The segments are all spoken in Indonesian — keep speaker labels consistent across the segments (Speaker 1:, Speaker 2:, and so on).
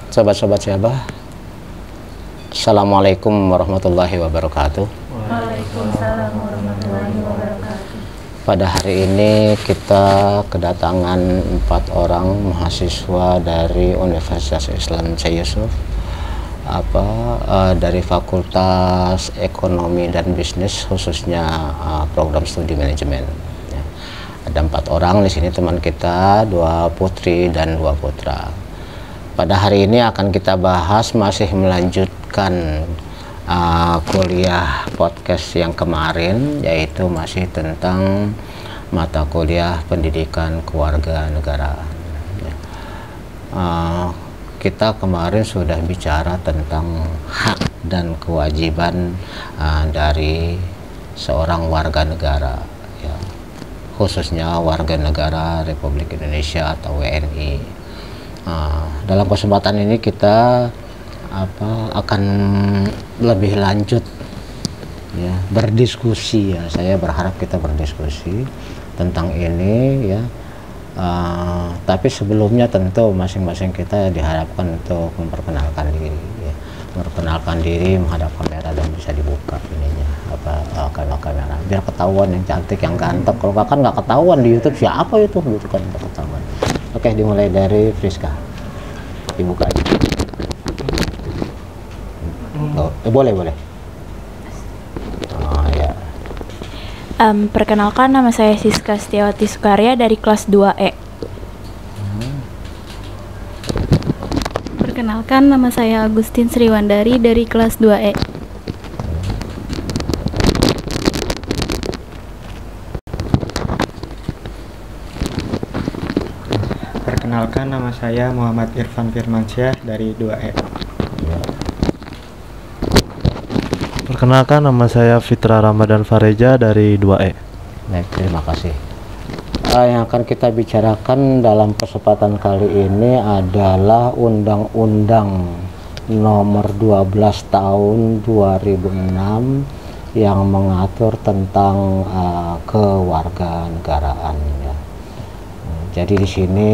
Speaker 1: Sobat-sobat Syabah, Assalamualaikum warahmatullahi wabarakatuh.
Speaker 2: Waalaikumsalam warahmatullahi wabarakatuh.
Speaker 1: Pada hari ini kita kedatangan 4 orang mahasiswa dari Universitas Islam Syekh Yusuf dari Fakultas Ekonomi dan Bisnis, khususnya program studi manajemen. Ya. Ada 4 orang di sini teman kita, 2 putri dan 2 putra. Pada hari ini akan kita bahas, masih melanjutkan kuliah podcast yang kemarin, yaitu masih tentang mata kuliah pendidikan kewarganegaraan. Ya. Kita kemarin sudah bicara tentang hak dan kewajiban dari seorang warga negara, ya, khususnya warga negara Republik Indonesia atau WNI. Dalam kesempatan ini kita akan lebih lanjut, ya, berdiskusi, ya. Saya berharap kita berdiskusi tentang ini, ya. Tapi sebelumnya tentu masing-masing kita diharapkan untuk memperkenalkan diri, ya. Memperkenalkan diri menghadap kamera dan bisa dibuka ininya kamera biar ketahuan yang cantik, yang ganteng. Kalau kan nggak ketahuan di YouTube siapa itu, gitu kan, nggak ketahuan. Oke, dimulai dari Friska, dibuka aja. Boleh. Ya.
Speaker 2: Perkenalkan, nama saya Siska Setiawati Sukarya dari kelas 2E.
Speaker 3: Perkenalkan, nama saya Agustin Sriwandari dari kelas 2E.
Speaker 4: Perkenalkan, nama saya Muhammad Irfan Firmansyah dari 2E.
Speaker 5: Perkenalkan, nama saya Fitra Ramadan Fareja dari 2E.
Speaker 1: Baik, terima kasih. Yang akan kita bicarakan dalam kesempatan kali ini adalah Undang-Undang Nomor 12 Tahun 2006 yang mengatur tentang kewarganegaraan, ya. Jadi di sini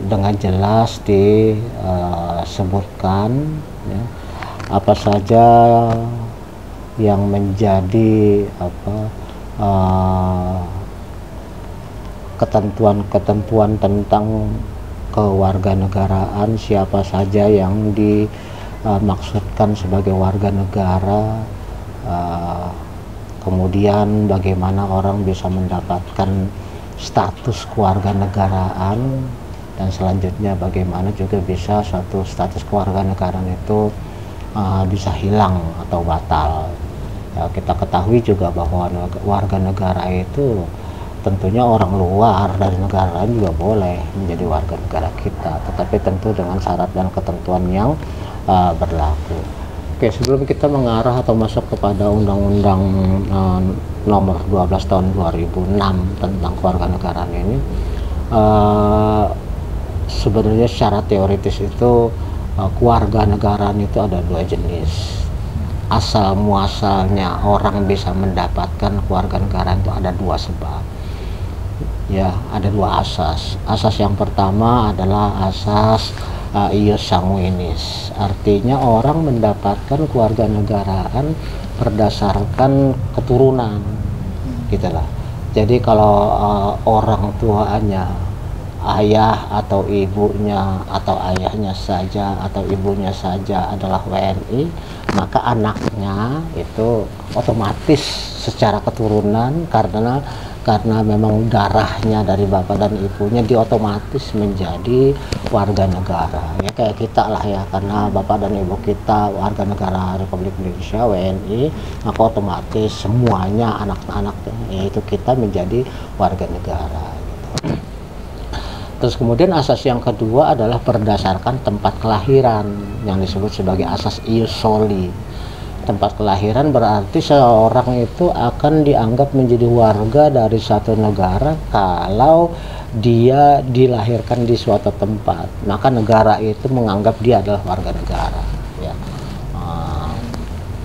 Speaker 1: dengan jelas disebutkan, ya, apa saja yang menjadi ketentuan-ketentuan tentang kewarganegaraan, siapa saja yang dimaksudkan sebagai warga negara, kemudian bagaimana orang bisa mendapatkan status kewarganegaraan, dan selanjutnya bagaimana juga bisa suatu status kewarganegaraan itu bisa hilang atau batal. Ya, kita ketahui juga bahwa warga negara itu tentunya orang luar dari negara lain juga boleh menjadi warga negara kita, tetapi tentu dengan syarat dan ketentuan yang berlaku. Oke, sebelum kita mengarah atau masuk kepada Undang-Undang Nomor 12 Tahun 2006 tentang kewarganegaraan ini, sebenarnya secara teoritis itu kewarganegaraan itu ada 2 jenis. Asal muasalnya orang bisa mendapatkan kewarganegaraan itu ada 2 sebab, ya, ada 2 asas. Asas yang pertama adalah asas ius sanguinis, artinya orang mendapatkan kewarganegaraan berdasarkan keturunan, gitulah. Jadi kalau orang tuanya, ayah atau ibunya atau ayahnya saja atau ibunya saja adalah WNI, maka anaknya itu otomatis secara keturunan, karena memang darahnya dari bapak dan ibunya, dia otomatis menjadi warga negara, ya, kayak kita lah, ya, karena bapak dan ibu kita warga negara Republik Indonesia WNI, maka otomatis semuanya anak-anaknya, yaitu kita menjadi warga negara, gitu. Terus kemudian asas yang kedua adalah berdasarkan tempat kelahiran, yang disebut sebagai asas ius soli. Tempat kelahiran berarti seorang itu akan dianggap menjadi warga dari satu negara kalau dia dilahirkan di suatu tempat, maka negara itu menganggap dia adalah warga negara, ya.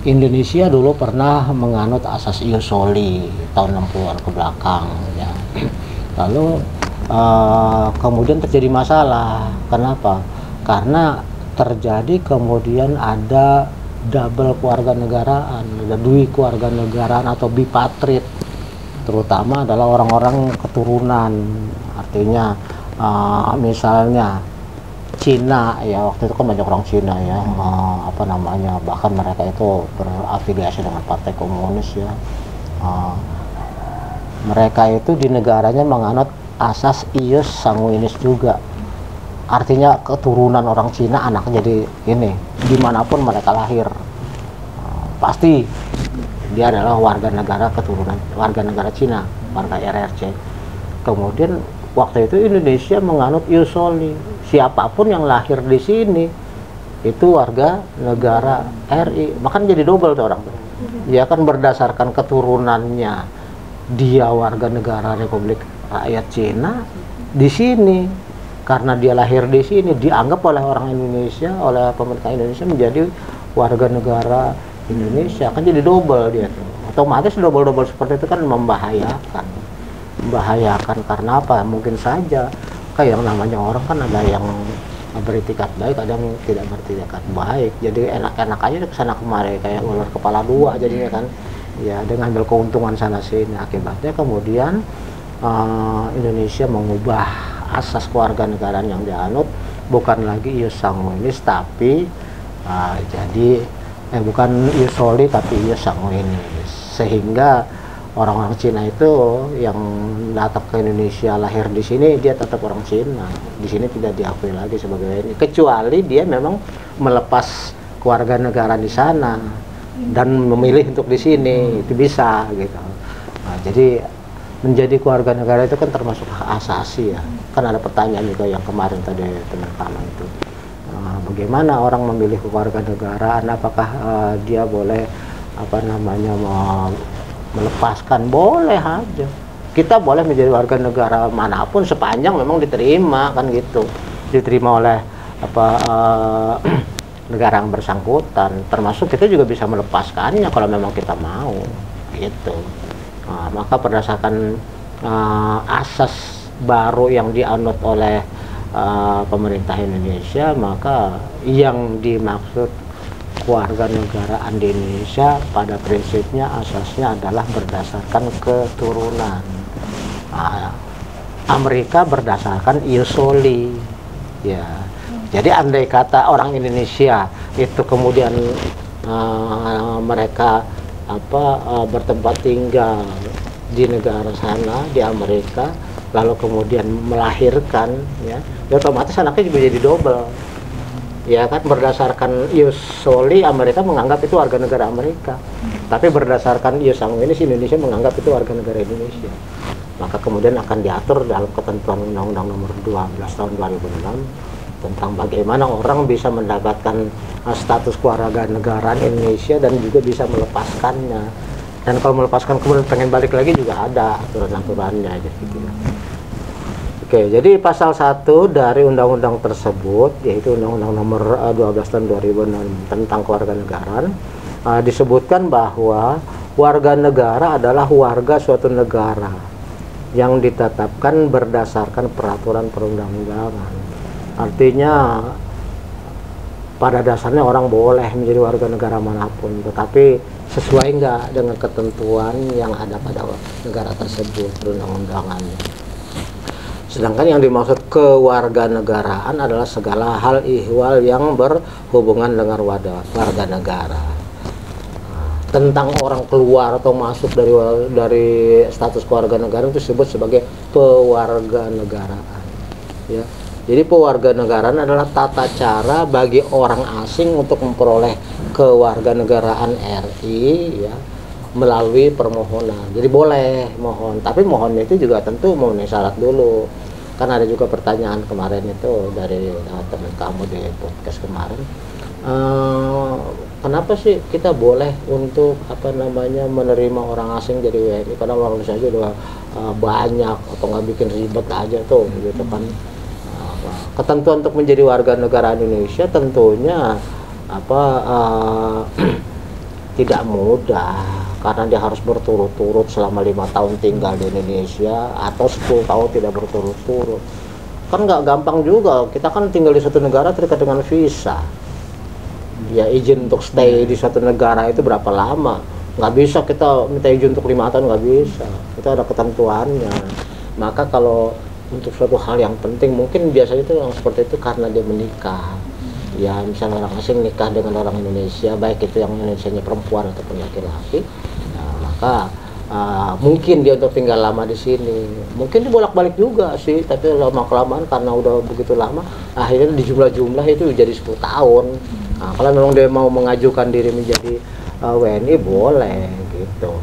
Speaker 1: Indonesia dulu pernah menganut asas ius soli tahun 60-an ke belakang, ya. Lalu kemudian terjadi masalah. Kenapa? Karena terjadi kemudian ada double kewarganegaraan, ada dui kewarganegaraan atau bipatrit, terutama adalah orang-orang keturunan. Artinya misalnya Cina, ya waktu itu kan banyak orang Cina ya, bahkan mereka itu berafiliasi dengan partai komunis ya. Mereka itu di negaranya menganut asas ius sanguinis juga, artinya keturunan orang Cina anak jadi ini dimanapun mereka lahir, pasti dia adalah warga negara keturunan warga negara Cina, warga RRC. Kemudian waktu itu Indonesia menganut ius soli, siapapun yang lahir di sini itu warga negara RI, makanya jadi double tuh orang. Dia kan berdasarkan keturunannya dia warga negara Republik Rakyat Cina di sini, karena dia lahir di sini dianggap oleh orang Indonesia, oleh pemerintah Indonesia menjadi warga negara Indonesia, kan jadi double dia tuh. Otomatis double seperti itu kan membahayakan karena apa? Mungkin saja kayak yang namanya orang kan ada yang beritikat baik, ada yang tidak beritikat baik, jadi enak-enak aja kesana kemari kayak ular kepala dua jadinya kan ya, dengan ambil keuntungan sana sini. Akibatnya kemudian Indonesia mengubah asas kewarganegaraan yang dianut, bukan lagi ius sanguinis tapi bukan ius soli tapi ius sanguinis, sehingga orang-orang Cina itu yang datang ke Indonesia lahir di sini dia tetap orang Cina, di sini tidak diakui lagi sebagai WNI, kecuali dia memang melepas kewarganegaraan di sana dan memilih untuk di sini, itu bisa gitu. Nah, jadi menjadi keluarga negara itu kan termasuk hak asasi ya. Kan ada pertanyaan juga yang kemarin tadi teman-teman itu, bagaimana orang memilih kewarganegaraan, apakah dia boleh melepaskan? Boleh aja, kita boleh menjadi warga negara manapun sepanjang memang diterima kan gitu, diterima oleh negara yang bersangkutan, termasuk kita juga bisa melepaskannya kalau memang kita mau gitu. Maka berdasarkan asas baru yang dianut oleh pemerintah Indonesia, maka yang dimaksud kewarganegaraan di Indonesia pada prinsipnya asasnya adalah berdasarkan keturunan. Amerika berdasarkan ius soli ya. Jadi andai kata orang Indonesia itu kemudian mereka bertempat tinggal di negara sana, di Amerika, lalu kemudian melahirkan ya otomatis anaknya juga jadi double ya kan, berdasarkan ius soli Amerika menganggap itu warga negara Amerika, tapi berdasarkan ius sanguinis Indonesia menganggap itu warga negara Indonesia. Maka kemudian akan diatur dalam ketentuan Undang-Undang Nomor 12 Tahun 2006 tentang bagaimana orang bisa mendapatkan status kewarganegaraan Indonesia dan juga bisa melepaskannya. Dan kalau melepaskan kemudian pengen balik lagi juga ada aturan-aturannya gitu. Oke, jadi pasal 1 dari undang-undang tersebut, yaitu Undang-Undang Nomor 12 Tahun 2006 tentang kewarganegaraan, disebutkan bahwa warga negara adalah warga suatu negara yang ditetapkan berdasarkan peraturan perundang-undangan. Artinya pada dasarnya orang boleh menjadi warga negara manapun, tetapi sesuai enggak dengan ketentuan yang ada pada negara tersebut perundang-undangannya. Sedangkan yang dimaksud kewarganegaraan adalah segala hal ihwal yang berhubungan dengan warga negara. Tentang orang keluar atau masuk dari status kewarganegaraan itu disebut sebagai pewarganegaraan ya. Jadi pewarganegaraan adalah tata cara bagi orang asing untuk memperoleh kewarganegaraan RI ya melalui permohonan. Jadi boleh mohon, tapi mohonnya itu juga tentu memenuhi syarat dulu. Kan ada juga pertanyaan kemarin itu dari teman kamu di podcast kemarin. Kenapa sih kita boleh untuk menerima orang asing jadi WNI? Karena orang saja udah banyak atau nggak bikin ribet aja tuh gitu kan. Ketentuan untuk menjadi warga negara Indonesia tentunya tidak mudah, karena dia harus berturut-turut selama 5 tahun tinggal di Indonesia atau 10 tahun tidak berturut-turut. Kan nggak gampang juga, kita kan tinggal di satu negara terikat dengan visa. Ya izin untuk stay di satu negara itu berapa lama? Nggak bisa kita minta izin untuk 5 tahun, nggak bisa. Itu ada ketentuannya. Maka kalau untuk suatu hal yang penting, mungkin biasanya itu yang seperti itu karena dia menikah. Ya misalnya orang asing nikah dengan orang Indonesia, baik itu yang Indonesianya perempuan ataupun laki-laki, nah, maka mungkin dia untuk tinggal lama di sini. Mungkin dia bolak-balik juga sih, tapi lama kelamaan karena udah begitu lama, akhirnya di jumlah-jumlah itu jadi 10 tahun. Nah, kalau memang dia mau mengajukan diri menjadi WNI boleh gitu.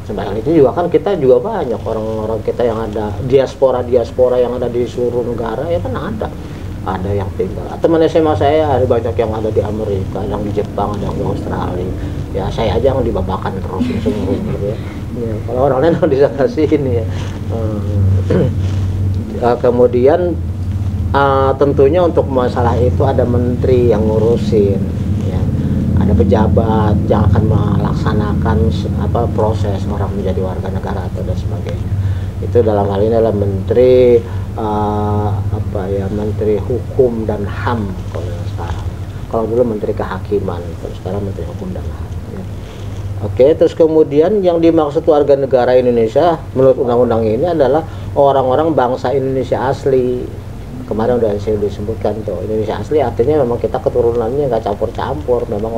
Speaker 1: Sebenarnya itu juga kan kita juga banyak orang-orang kita yang ada diaspora yang ada di seluruh negara ya kan ada yang tinggal. Teman SMA saya ada banyak yang ada di Amerika, yang di Jepang, ada yang di Australia. Ya saya aja yang dibabakan terus semua gitu ya. Ya, kalau orang lain di sana sini ya. Kemudian tentunya untuk masalah itu ada menteri yang ngurusin, ya. Ada pejabat yang akan melaksanakan proses orang menjadi warga negara atau dan sebagainya. Itu dalam hal ini adalah menteri menteri hukum dan HAM kalau sekarang. Kalau dulu menteri kehakiman, kalau sekarang menteri hukum dan HAM. Ya. Oke, terus kemudian yang dimaksud warga negara Indonesia menurut undang-undang ini adalah orang-orang bangsa Indonesia asli. Kemarin udah saya disebutkan tuh, Indonesia asli artinya memang kita keturunannya nggak campur-campur, memang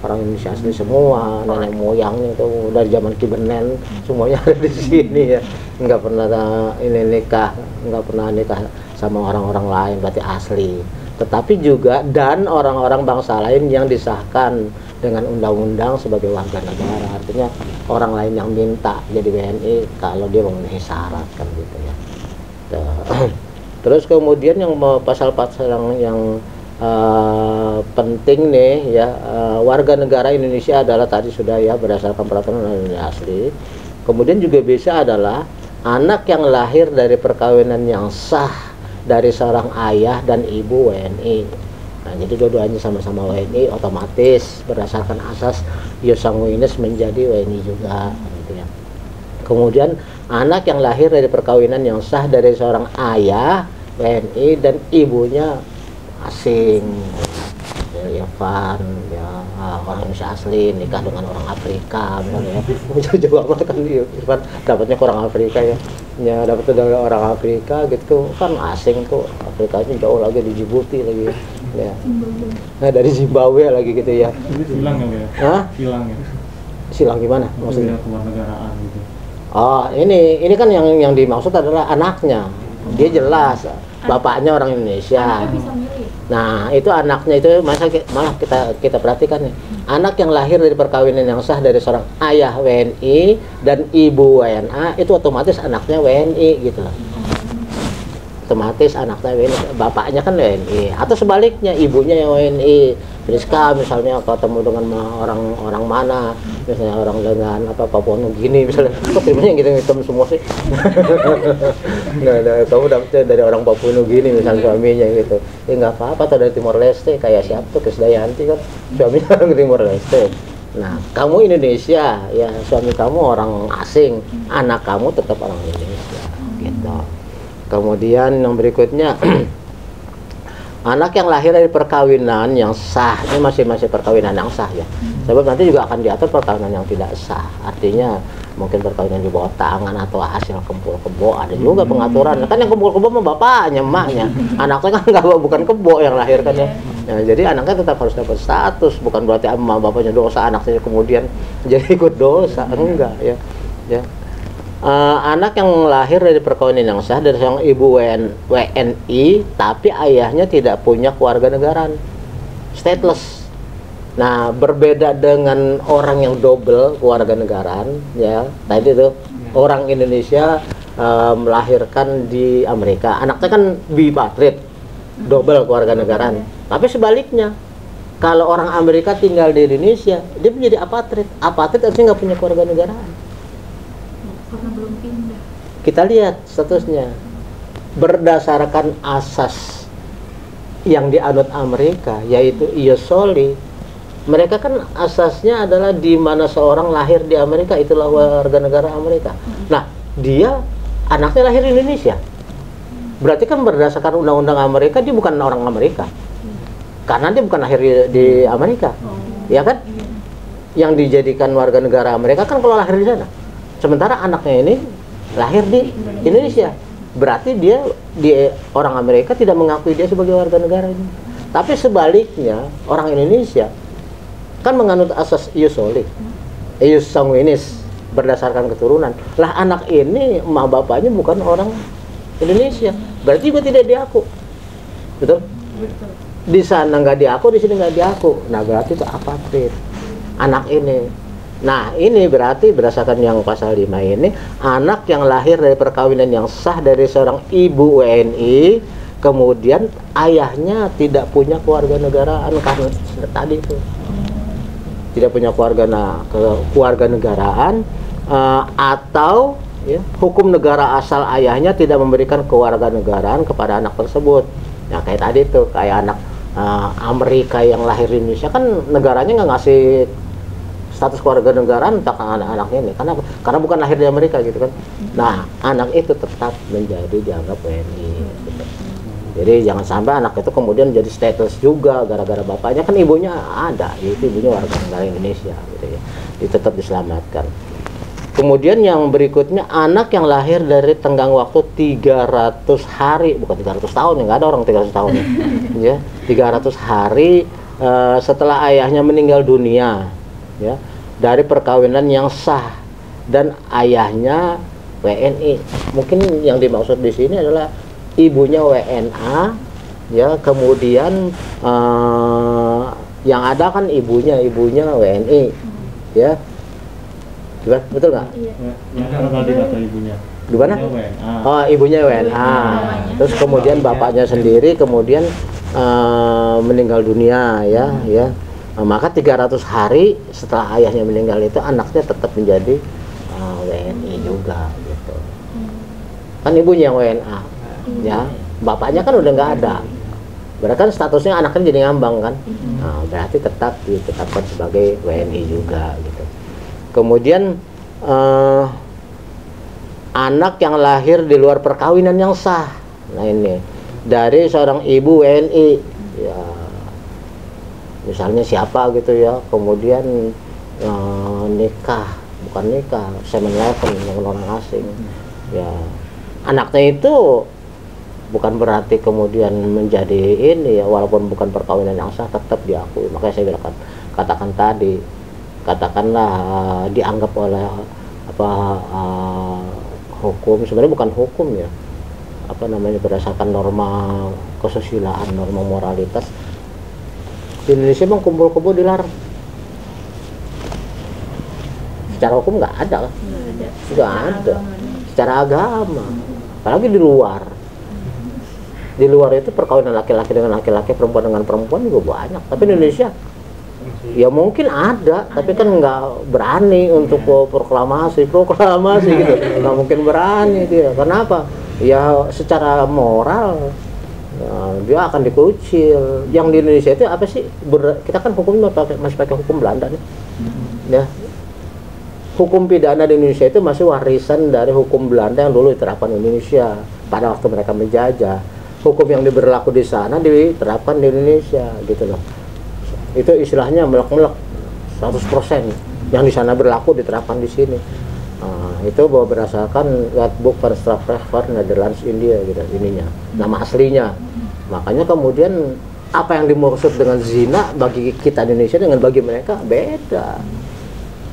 Speaker 1: orang Indonesia asli semua, nenek moyangnya itu dari zaman Kibenen semuanya ada di sini ya, nggak pernah nggak pernah nikah sama orang-orang lain, berarti asli. Tetapi juga dan orang-orang bangsa lain yang disahkan dengan undang-undang sebagai warga negara, artinya orang lain yang minta jadi WNI kalau dia memenuhi syarat kan gitu ya. Terus kemudian yang pasal-pasal yang penting nih ya, warga negara Indonesia adalah tadi sudah ya berdasarkan peraturan Indonesia asli. Kemudian juga bisa adalah anak yang lahir dari perkawinan yang sah dari seorang ayah dan ibu WNI. Nah, jadi dua-duanya sama-sama WNI, otomatis berdasarkan asas ius sanguinis menjadi WNI juga gitu ya. Kemudian anak yang lahir dari perkawinan yang sah dari seorang ayah WNI dan ibunya asing, ya Irfan ya orang Indonesia asli nikah dengan orang Afrika misalnya ya. Jauh banget kan Irfan dapatnya ke orang Afrika ya dapatnya dari orang Afrika gitu kan, asing tuh Afrikanya jauh lagi di Djibouti lagi ya. Nah dari Zimbabwe lagi gitu ya.
Speaker 4: Silang ya?
Speaker 1: Hah?
Speaker 4: Silang ya?
Speaker 1: Silang gimana maksudnya?
Speaker 4: Kewarganegaraan gitu.
Speaker 1: Oh ini kan yang dimaksud adalah anaknya, dia jelas bapaknya orang Indonesia. Nah itu anaknya itu malah kita perhatikan nih, anak yang lahir dari perkawinan yang sah dari seorang ayah WNI dan ibu WNA itu otomatis anaknya WNI gitu loh. Otomatis anaknya WNI, bapaknya kan WNI, atau sebaliknya ibunya yang WNI. Rizka misalnya ketemu dengan orang mana, misalnya orang dengan Papua Nugini misalnya, kok filmnya gitu hitam semua sih. Nah, kamu dapetnya dari orang Papua Nugini misalnya suaminya gitu, ya nggak apa-apa, atau dari Timor Leste kayak siapa tuh Krisdayanti kan suaminya orang Timor Leste. Nah kamu Indonesia ya, suami kamu orang asing, anak kamu tetap orang Indonesia gitu. Kemudian yang berikutnya anak yang lahir dari perkawinan yang sah, ini masih perkawinan yang sah ya. Sebab nanti juga akan diatur perkawinan yang tidak sah. Artinya mungkin perkawinan di bawah tangan atau hasil kempul kebo, ada juga pengaturan. Kan yang kempul kebo mah bapaknya, emaknya. Anaknya kan bukan kebo yang lahir kan ya. Nah, jadi anaknya tetap harus dapat status, bukan berarti emak bapaknya dosa, anaknya kemudian jadi ikut dosa, enggak ya. Ya. Anak yang lahir dari perkawinan yang sah dari seorang ibu WNI tapi ayahnya tidak punya kewarganegaraan, stateless. Nah berbeda dengan orang yang double kewarganegaraan ya, tadi itu orang Indonesia melahirkan di Amerika, anaknya kan bipartit, double kewarganegaraan. Tapi sebaliknya kalau orang Amerika tinggal di Indonesia dia menjadi apatrid artinya nggak punya kewarganegaraan.
Speaker 3: Karena belum pindah.
Speaker 1: Kita lihat statusnya berdasarkan asas yang dianut Amerika, yaitu ius soli, Mereka kan asasnya adalah di mana seorang lahir di Amerika itulah warga negara Amerika. Nah, dia anaknya lahir di Indonesia. Berarti kan berdasarkan undang-undang Amerika dia bukan orang Amerika. Karena dia bukan lahir di Amerika. Ya kan? Yang dijadikan warga negara Amerika kan kalau lahir di sana. Sementara anaknya ini lahir di Indonesia. Berarti dia orang Amerika tidak mengakui dia sebagai warga negara ini. Tapi sebaliknya orang Indonesia kan menganut asas ius soli, ius sanguinis, berdasarkan keturunan. Lah anak ini emak bapaknya bukan orang Indonesia, berarti juga tidak diaku. Betul? Di sana nggak diaku, di sini nggak diaku. Nah berarti itu apatrid anak ini. Nah ini berarti berdasarkan yang pasal 5 ini, anak yang lahir dari perkawinan yang sah dari seorang ibu WNI, kemudian ayahnya tidak punya kewarganegaraan karena tadi itu tidak punya kewarganegaraan, atau ya, hukum negara asal ayahnya tidak memberikan kewarganegaraan kepada anak tersebut. Nah kayak tadi tuh, kayak anak Amerika yang lahir di Indonesia kan negaranya nggak ngasih status kewarganegaraan untuk anak-anaknya ini karena bukan lahir di Amerika gitu kan. Nah anak itu tetap menjadi dianggap WNI gitu. Jadi jangan sampai anak itu kemudian jadi status juga gara-gara bapaknya, kan ibunya ada, yaitu ibunya warga negara Indonesia gitu ya. Itu tetap diselamatkan. Kemudian yang berikutnya, anak yang lahir dari tenggang waktu 300 hari, bukan 300 tahun ya, nggak ada orang 300 tahun ya. 300 hari setelah ayahnya meninggal dunia ya, dari perkawinan yang sah dan ayahnya WNI. Mungkin yang dimaksud di sini adalah ibunya WNA ya, kemudian yang ada kan ibunya WNI ya. Betul nggak?
Speaker 5: Yang tadi kata ibunya.
Speaker 1: Gimana? Oh, ibunya WNA. Terus kemudian bapaknya sendiri kemudian meninggal dunia ya. Maka 300 hari setelah ayahnya meninggal itu anaknya tetap menjadi WNI juga gitu. Kan ibunya yang WNA ya, bapaknya kan udah nggak ada. Berarti kan statusnya anaknya jadi ngambang kan. Nah, berarti tetap ditetapkan sebagai WNI juga gitu. Kemudian anak yang lahir di luar perkawinan yang sah. Nah ini dari seorang ibu WNI ya, misalnya siapa gitu ya, kemudian bukan nikah 7-Eleven dengan orang asing ya, anaknya itu bukan berarti kemudian menjadi ini ya, walaupun bukan perkawinan yang sah tetap diakui. Makanya saya bilang katakan tadi, katakanlah dianggap oleh hukum, sebenarnya bukan hukum ya, berdasarkan norma kesusilaan, norma moralitas. Di Indonesia memang kumpul-kumpul dilarang. Secara hukum nggak ada. Secara agama, apalagi di luar. Di luar itu perkawinan laki-laki dengan laki-laki, perempuan dengan perempuan juga banyak. Tapi di Indonesia ya mungkin ada, tapi kan nggak berani untuk proklamasi gitu, nggak mungkin berani dia. Kenapa? Ya secara moral ya, dia akan dikucil. Yang di Indonesia itu apa sih? Kita kan hukumnya masih pakai hukum Belanda nih, ya. Hukum pidana di Indonesia itu masih warisan dari hukum Belanda yang dulu diterapkan di Indonesia pada waktu mereka menjajah. Hukum yang berlaku di sana diterapkan di Indonesia gitu loh. Itu istilahnya melek-melek 100% yang di sana berlaku diterapkan di sini. Itu bahwa berdasarkan Wetboek van Strafrecht van Nederlands India gitu ininya, nama aslinya. Makanya kemudian apa yang dimaksud dengan zina bagi kita di Indonesia dengan bagi mereka beda.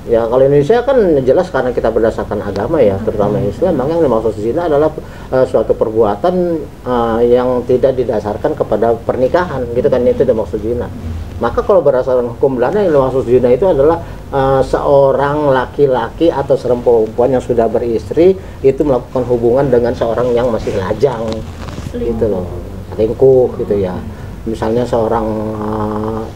Speaker 1: Ya kalau Indonesia kan jelas karena kita berdasarkan agama ya, terutama Islam, maka yang dimaksud zina adalah suatu perbuatan yang tidak didasarkan kepada pernikahan gitu kan, itu dimaksud zina. Maka kalau berdasarkan hukum Belanda yang dimaksud zina itu adalah seorang laki-laki atau seorang perempuan yang sudah beristri itu melakukan hubungan dengan seorang yang masih lajang gitu loh, selingkuh gitu ya. Misalnya seorang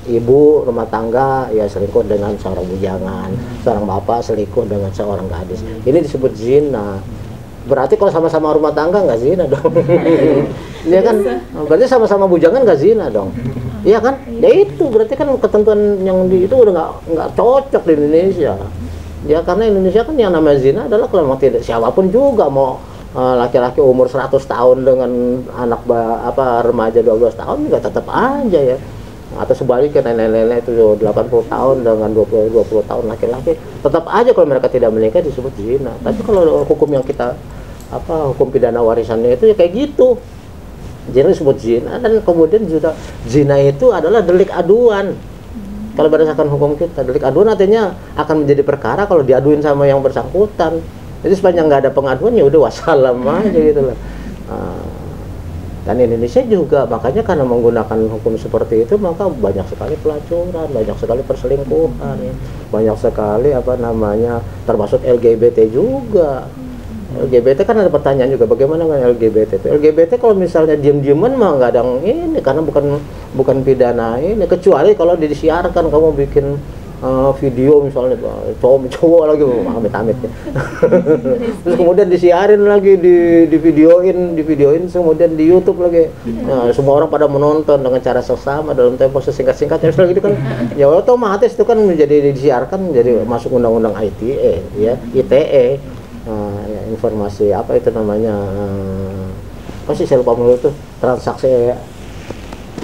Speaker 1: ibu rumah tangga ya selingkuh dengan seorang bujangan, seorang bapak selingkuh dengan seorang gadis. Ini disebut zina. Berarti kalau sama-sama rumah tangga nggak zina dong. Ya kan, berarti sama-sama bujangan nggak zina dong. Iya kan? Ya itu berarti kan ketentuan yang itu udah nggak cocok di Indonesia. Ya karena Indonesia kan yang namanya zina adalah kalau memang tidak siapapun juga mau laki-laki umur 100 tahun dengan anak remaja 12 tahun juga tetap aja ya. Atau sebaliknya nenek-nenek itu 80 tahun dengan 20 tahun laki-laki tetap aja kalau mereka tidak menikah disebut zina. Tapi kalau hukum yang kita hukum pidana warisannya itu ya kayak gitu. Zina disebut zina, dan kemudian juga zina itu adalah delik aduan. Kalau berdasarkan hukum kita, delik aduan artinya akan menjadi perkara kalau diaduin sama yang bersangkutan. Jadi sepanjang nggak ada pengaduan ya udah wassalam aja gitu loh. Dan Indonesia juga makanya karena menggunakan hukum seperti itu maka banyak sekali pelacuran, banyak sekali perselingkuhan, banyak sekali termasuk LGBT juga. LGBT kan ada pertanyaan juga bagaimana dengan LGBT itu. LGBT kalau misalnya diem-dieman mah nggak ada yang ini karena bukan pidana ini, kecuali kalau disiarkan kamu bikin video misalnya cowok lagi amit-amit ya. Terus kemudian disiarin lagi di videoin kemudian di YouTube lagi. Nah, semua orang pada menonton dengan cara seksama dalam tempo sesingkat-singkatnya misalnya gitu kan. Ya otomatis itu kan menjadi disiarkan menjadi masuk undang-undang ITE ya, ITE. Ya, informasi apa itu namanya apa sih saya lupa itu transaksi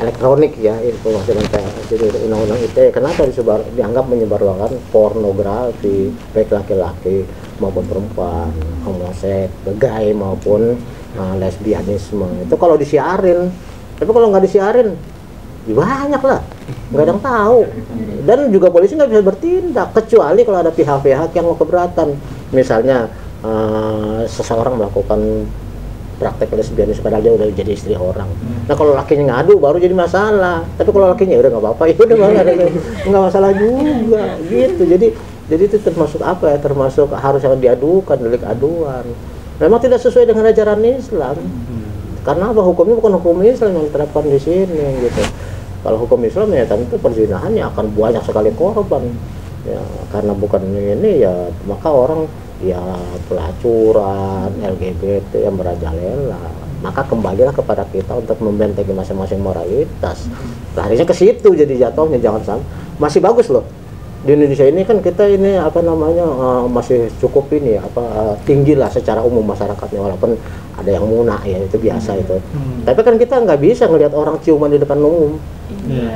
Speaker 1: elektronik ya, informasi jadi undang-undang ITE. Kenapa dianggap menyebarluaskan pornografi baik laki-laki maupun perempuan, homoseks, gay maupun lesbianisme itu kalau disiarin. Tapi kalau nggak disiarin ya banyak lah, nggak ada yang tahu, dan juga polisi nggak bisa bertindak kecuali kalau ada pihak-pihak yang mau keberatan, misalnya seseorang melakukan praktek lesbianis padahal dia udah jadi istri orang. Nah kalau lakinya ngadu baru jadi masalah. Tapi kalau lakinya udah nggak apa-apa, ya udah nggak masalah juga gitu. Jadi itu termasuk apa ya? Termasuk harus yang diadukan, delik aduan. Memang tidak sesuai dengan ajaran Islam. Karena apa? Hukumnya bukan hukum Islam yang diterapkan di sini gitu. Kalau hukum Islam ya tentu perzinahannya akan banyak sekali korban. Ya karena bukan ini ya maka orang ya pelacuran, LGBT yang merajalela. Maka kembalilah kepada kita untuk membentengi masing-masing moralitas. Larinya ke situ jadi jatuhnya, jangan sampai. Masih bagus loh. Di Indonesia ini kan kita ini masih cukup ini tinggi lah secara umum masyarakatnya, walaupun ada yang munah ya itu biasa itu. Tapi kan kita nggak bisa ngelihat orang ciuman di depan umum.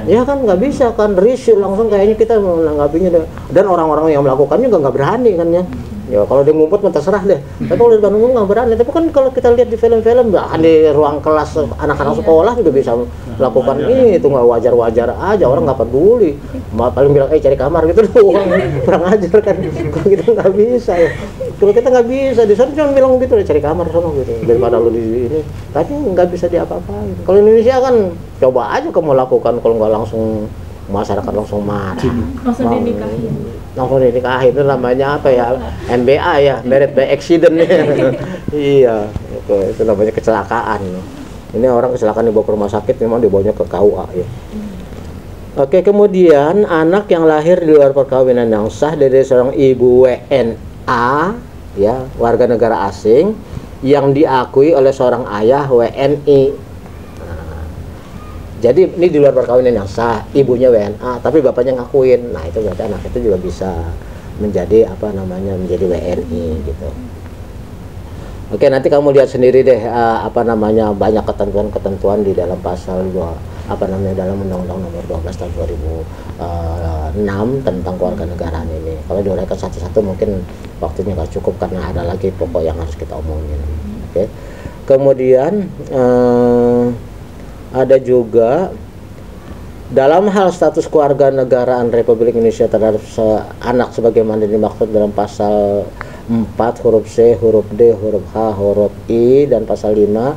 Speaker 1: Ya kan nggak bisa kan, risih langsung kayaknya kita menanggapinya, dan orang-orang yang melakukannya juga nggak berani kan ya. Ya kalau dia ngumpet mah terserah deh. Tapi kalau di depan umum nggak berani. Tapi kan kalau kita lihat di film-film, bahkan di ruang kelas anak-anak sekolah juga bisa melakukan ini, itu nggak wajar-wajar aja, orang nggak peduli. Paling bilang cari kamar gitu doang, kurang ajar kan. Kalau kita nggak bisa ya. Kalau kita nggak bisa, di sana cuma bilang gitu, cari kamar sana gitu. Daripada lu di ini, tapi nggak bisa diapa-apain. Kalau Indonesia kan coba aja kamu lakukan, kalau nggak langsung masyarakat langsung marah. Langsung dinikahin itu namanya apa ya? MBA ya, married by accident ya. Iya, itu namanya kecelakaan. Ini orang kecelakaan dibawa ke rumah sakit, memang dibawanya ke KUA ya. Oke, kemudian anak yang lahir di luar perkawinan yang sah dari seorang ibu WNA ya, warga negara asing yang diakui oleh seorang ayah WNI. Jadi ini di luar perkawinan yang sah, ibunya WNA, tapi bapaknya ngakuin. Nah itu berarti anak itu juga bisa menjadi menjadi WNI gitu. Oke, nanti kamu lihat sendiri deh banyak ketentuan-ketentuan di dalam pasal 2 dalam Undang-Undang Nomor 12 Tahun 2006 tentang kewarganegaraan ini. Kalau diuraikan satu-satu mungkin waktunya nggak cukup karena ada lagi pokok yang harus kita omongin. Oke. Kemudian ada juga dalam hal status kewarganegaraan Republik Indonesia terhadap anak sebagaimana dimaksud dalam pasal 4 huruf C, huruf D, huruf H, huruf I, dan pasal 5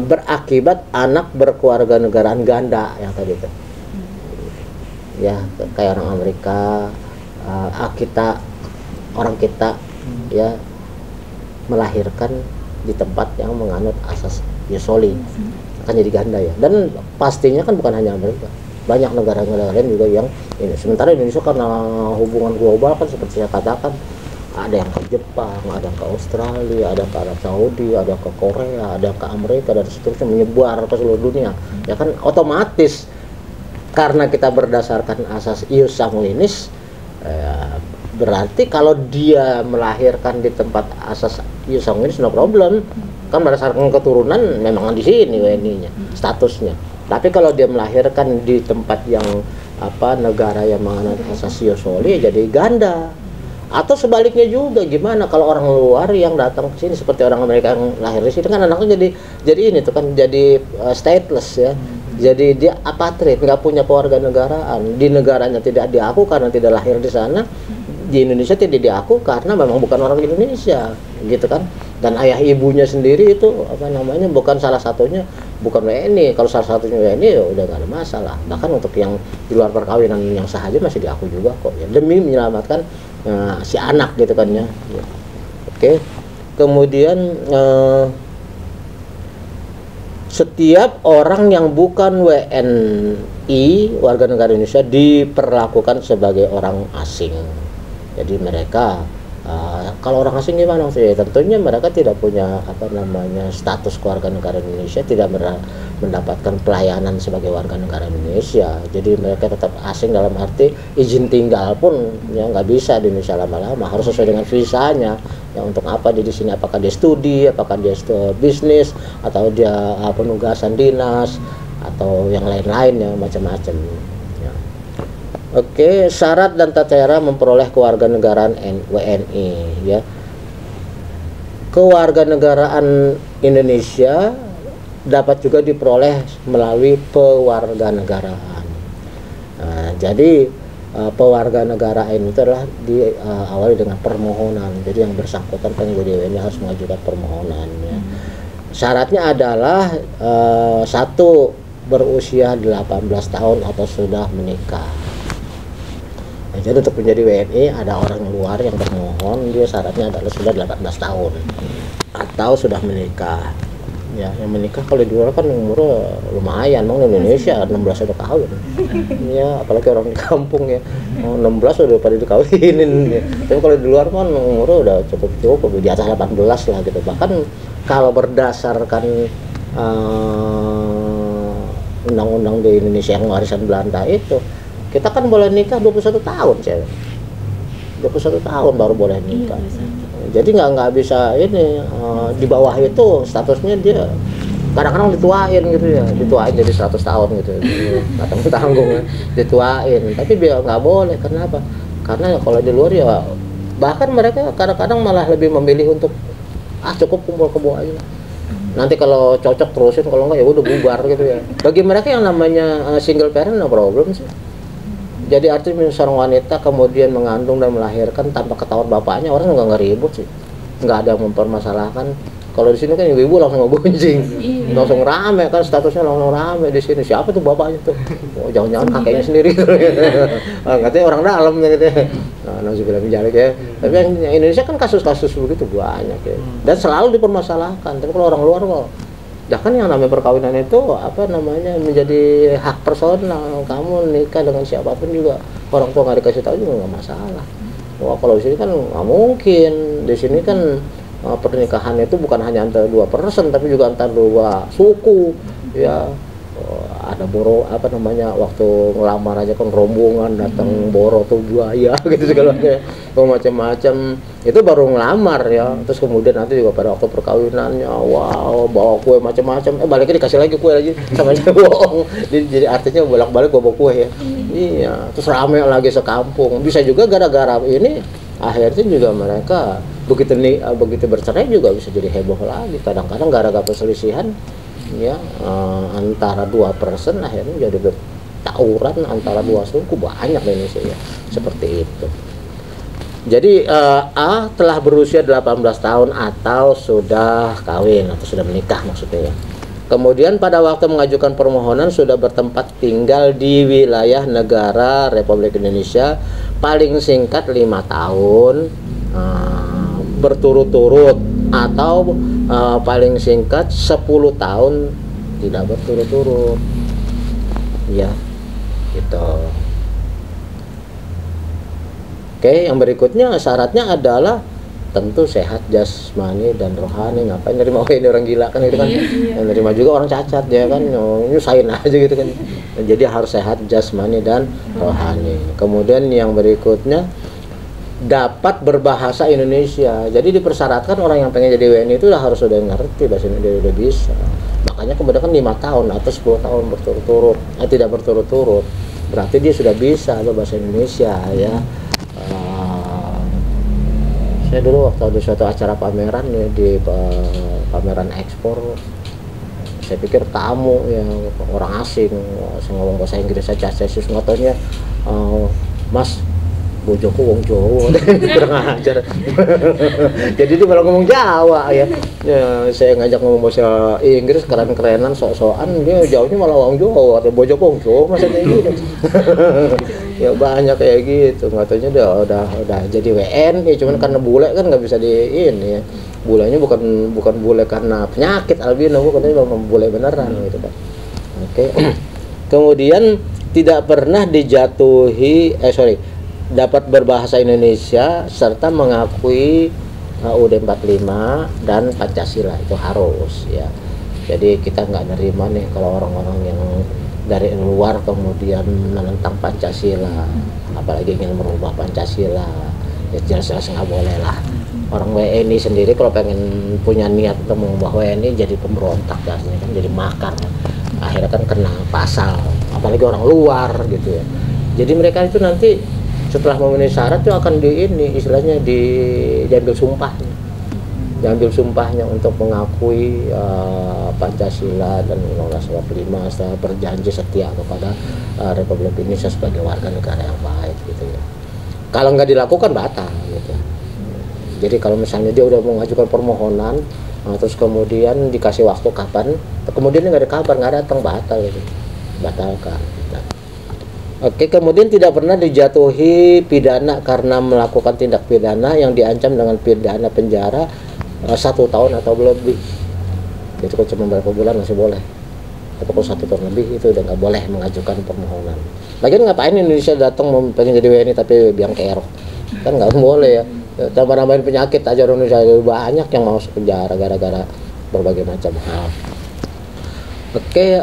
Speaker 1: berakibat anak berkewarganegaraan ganda yang tadi itu. Ya, kayak orang Amerika, orang kita ya melahirkan di tempat yang menganut asas Yusoli. Akan jadi ganda ya, dan pastinya kan bukan hanya Amerika, banyak negara-negara lain juga yang ini. Sementara Indonesia karena hubungan global kan seperti saya katakan Ada yang ke Jepang, ada yang ke Australia, ada yang ke Arab Saudi, ada yang ke Korea, ada yang ke Amerika, dan seterusnya, menyebar ke seluruh dunia. Ya kan otomatis karena kita berdasarkan asas ius sanguinis, berarti kalau dia melahirkan di tempat asas ius sanguinis no problem, kan berdasarkan keturunan memang di sini WNI-nya statusnya. Tapi kalau dia melahirkan di tempat yang negara yang menganut asas ius soli, jadi ganda. Atau sebaliknya juga, gimana kalau orang luar yang datang ke sini, seperti orang Amerika yang lahir di sini, kan anaknya jadi ini tuh kan jadi stateless ya. Jadi dia apatrid, nggak punya kewarganegaraan. Di negaranya tidak diaku karena tidak lahir di sana. Di Indonesia tidak diaku karena memang bukan orang Indonesia, gitu kan. Dan ayah ibunya sendiri itu bukan salah satunya, bukan WNI. Kalau salah satunya WNI ya udah nggak ada masalah. Bahkan untuk yang di luar perkawinan yang sah aja masih diaku juga kok ya, demi menyelamatkan si anak gitu kan ya. Oke. Kemudian setiap orang yang bukan WNI, warga negara Indonesia, diperlakukan sebagai orang asing. Jadi mereka kalau orang asing gimana sih? Tentunya mereka tidak punya status keluarga negara Indonesia, tidak mendapatkan pelayanan sebagai warga negara Indonesia. Jadi mereka tetap asing dalam arti izin tinggal pun ya nggak bisa di Indonesia lama-lama, harus sesuai dengan visanya. Ya untuk apa dia di sini? Apakah dia studi, apakah dia bisnis, atau dia penugasan dinas, atau yang lain-lain ya macam-macam. Oke, syarat dan tata cara memperoleh kewarganegaraan WNI ya. Kewarganegaraan Indonesia dapat juga diperoleh melalui pewarganegaraan. Jadi pewarganegaraan itu adalah diawali dengan permohonan. Jadi yang bersangkutan kan jadi WNI harus mengajukan permohonan ya. Syaratnya adalah satu, berusia 18 tahun atau sudah menikah. Jadi untuk menjadi WNI ada orang luar yang bermohon, dia syaratnya adalah sudah 18 tahun atau sudah menikah. Ya, yang menikah kalau di luar kan umurnya lumayan, di Indonesia 16 udah kawin. Ya, apalagi orang di kampung ya, 16 udah pada dikawinin. Ya. Tapi kalau di luar kan umurnya udah cukup di atas 18 lah gitu. Bahkan kalau berdasarkan undang-undang di Indonesia yang warisan Belanda itu, kita kan boleh nikah 21 tahun cewek. 21 tahun baru boleh nikah. Jadi nggak bisa ini di bawah itu statusnya dia kadang-kadang dituain gitu ya, dituain jadi 100 tahun gitu. Tanggung-tanggung ya, dituain. Tapi dia nggak boleh. Kenapa? Karena kalau di luar ya bahkan mereka kadang-kadang malah lebih memilih untuk cukup kumpul kebo aja lah. Nanti kalau cocok terusin, kalau enggak ya udah bubar gitu ya. Bagi mereka yang namanya single parent no problem sih. Jadi artinya seorang wanita kemudian mengandung dan melahirkan tanpa ketahuan bapaknya, orang nggak ribut sih, nggak ada yang mempermasalahkan. Kalau di sini kan ibu-ibu langsung ngegunjing, langsung rame kan, statusnya langsung rame di sini. Siapa tuh bapaknya tuh? Oh, jangan-jangan kakeknya sendiri. Katanya orang dalam gitu ya. Langsung bilang jalik ya. Tapi yang Indonesia kan kasus-kasus begitu banyak ya, dan selalu dipermasalahkan. Tapi kalau orang luar kok, kan yang namanya perkawinan itu menjadi hak personal. Kamu nikah dengan siapapun juga orang tua nggak dikasih tahu juga nggak masalah. Wah, kalau di sini kan nggak mungkin. Di sini kan pernikahan itu bukan hanya antara dua person tapi juga antara dua suku ya. Ada boro waktu ngelamar aja kan rombongan datang boro tuh buaya gitu segala macam-macam. Itu baru ngelamar ya. Terus kemudian nanti juga pada waktu perkawinannya wow bawa kue macam-macam, baliknya dikasih lagi kue lagi sama dia bohong. Jadi artinya bolak-balik gua bawa kue ya. Iya, terus rame lagi sekampung. Bisa juga gara-gara ini akhirnya juga mereka begitu bercerai juga bisa jadi heboh lagi. Kadang-kadang gara-gara perselisihan ya antara dua person akhirnya jadi tawuran antara dua suku banyak di Indonesia ya, seperti itu. Jadi A telah berusia 18 tahun atau sudah kawin atau sudah menikah maksudnya ya. Kemudian pada waktu mengajukan permohonan sudah bertempat tinggal di wilayah negara Republik Indonesia paling singkat 5 tahun berturut-turut atau paling singkat 10 tahun tidak berturut-turut ya gitu. Oke, yang berikutnya syaratnya adalah tentu sehat jasmani dan rohani. Ngapain nerima ini orang gila kan gitu kan. Yang nerima juga orang cacat ya kan, nyusahin aja gitu kan. Jadi harus sehat jasmani dan rohani. Kemudian yang berikutnya dapat berbahasa Indonesia. Jadi dipersyaratkan orang yang pengen jadi WNI itu harus udah ngerti bahasa Indonesia, udah bisa. Makanya kebanyakan 5 tahun atau 10 tahun berturut-turut, tidak berturut-turut. Berarti dia sudah bisa bahasa Indonesia ya. Saya dulu waktu ada suatu acara pameran ya, di pameran ekspor, saya pikir tamu ya orang asing, saya ngomong bahasa Inggris saja, saya nggak taunya Mas bojoku wong Jawa, kurang ajar. Jadi dia malah ngomong Jawa ya. Saya ngajak ngomong bahasa Inggris keren-kerenan, sok-sokan, dia jauhnya malah wong Jawa, ada bojoku wong Jawa, maksudnya gitu. Ya banyak kayak gitu, nggak taunya udah jadi WNI, cuman karena bule kan nggak bisa di ini ya. Bulenya bukan bule karena penyakit albino, bukan, memang bule beneran gitu kan. Oke. Kemudian tidak pernah dijatuhi dapat berbahasa Indonesia serta mengakui UUD 45 dan Pancasila, itu harus ya. Jadi kita nggak nerima nih kalau orang-orang yang dari luar kemudian menentang Pancasila, apalagi ingin merubah Pancasila, ya jelas-jelas nggak boleh lah. Orang WNI sendiri kalau pengen punya niat untuk mengubah WNI jadi pemberontak dasarnya kan, jadi makar, akhirnya kan kena pasal, apalagi orang luar gitu ya. Jadi mereka itu nanti setelah memenuhi syarat itu akan istilahnya diambil sumpahnya untuk mengakui Pancasila dan Undang-Undang 45 setelah berjanji setia kepada Republik Indonesia sebagai warga negara yang baik gitu ya. Kalau nggak dilakukan batal gitu. Jadi kalau misalnya dia udah mengajukan permohonan, terus kemudian dikasih waktu kapan, kemudian nggak ada kabar, nggak datang, batal gitu, batalkan. Oke, kemudian tidak pernah dijatuhi pidana karena melakukan tindak pidana yang diancam dengan pidana penjara 1 tahun atau lebih. Itu kalau cuma berapa bulan masih boleh. Tapi kalau 1 tahun lebih itu udah nggak boleh mengajukan permohonan. Lagian ngapain Indonesia datang pengen jadi WNI tapi biang kerok? Kan nggak boleh ya. Tambah-nambahin penyakit aja orang Indonesia, banyak yang mau masuk penjara gara-gara berbagai macam hal. Oke,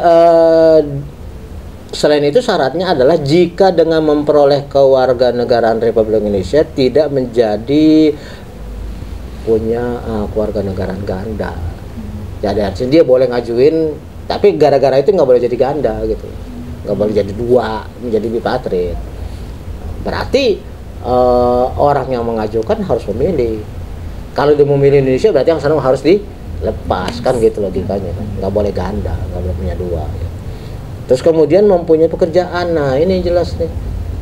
Speaker 1: selain itu syaratnya adalah jika dengan memperoleh kewarganegaraan Republik Indonesia tidak menjadi punya kewarganegaraan ganda. Jadi artinya dia boleh ngajuin, tapi gara-gara itu nggak boleh jadi ganda gitu, nggak boleh jadi 2, menjadi bipatrit. Berarti orang yang mengajukan harus memilih. Kalau dia memilih Indonesia berarti yang sana harus dilepaskan gitu logikanya kan, nggak boleh ganda, nggak boleh punya 2 ya. Terus kemudian mempunyai pekerjaan. Nah ini jelas nih,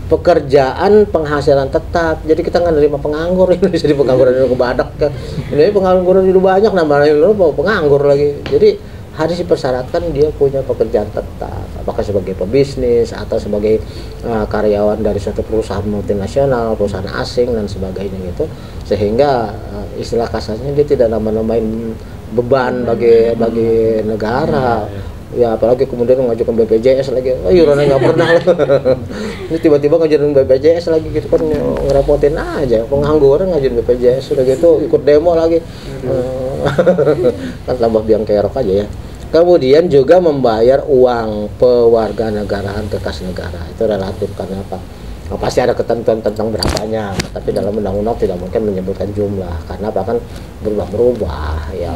Speaker 1: pekerjaan penghasilan tetap. Jadi kita nggak nerima penganggur. Ini jadi pengangguran dulu kebadak kan. Ini pengangguran dulu banyak, namanya dulu penganggur lagi. Jadi harus dipersyaratkan dia punya pekerjaan tetap, apakah sebagai pebisnis atau sebagai karyawan dari suatu perusahaan multinasional, perusahaan asing dan sebagainya gitu, sehingga istilah kasarnya dia tidak nambah-nambahin beban bagi negara. Ya apalagi kemudian mengajukan BPJS lagi, iurannya nggak pernah. Ini tiba-tiba ngajuin BPJS lagi gitu kan, ngerepotin aja. Pengangguran ngajuin BPJS sudah gitu ikut demo lagi, kan tambah biang kerok aja ya. Kemudian juga membayar uang pewarganegaraan ke kas negara, itu relatif karena apa? Nah, pasti ada ketentuan tentang berapanya, tapi dalam undang-undang tidak mungkin menyebutkan jumlah karena apa kan berubah-berubah ya.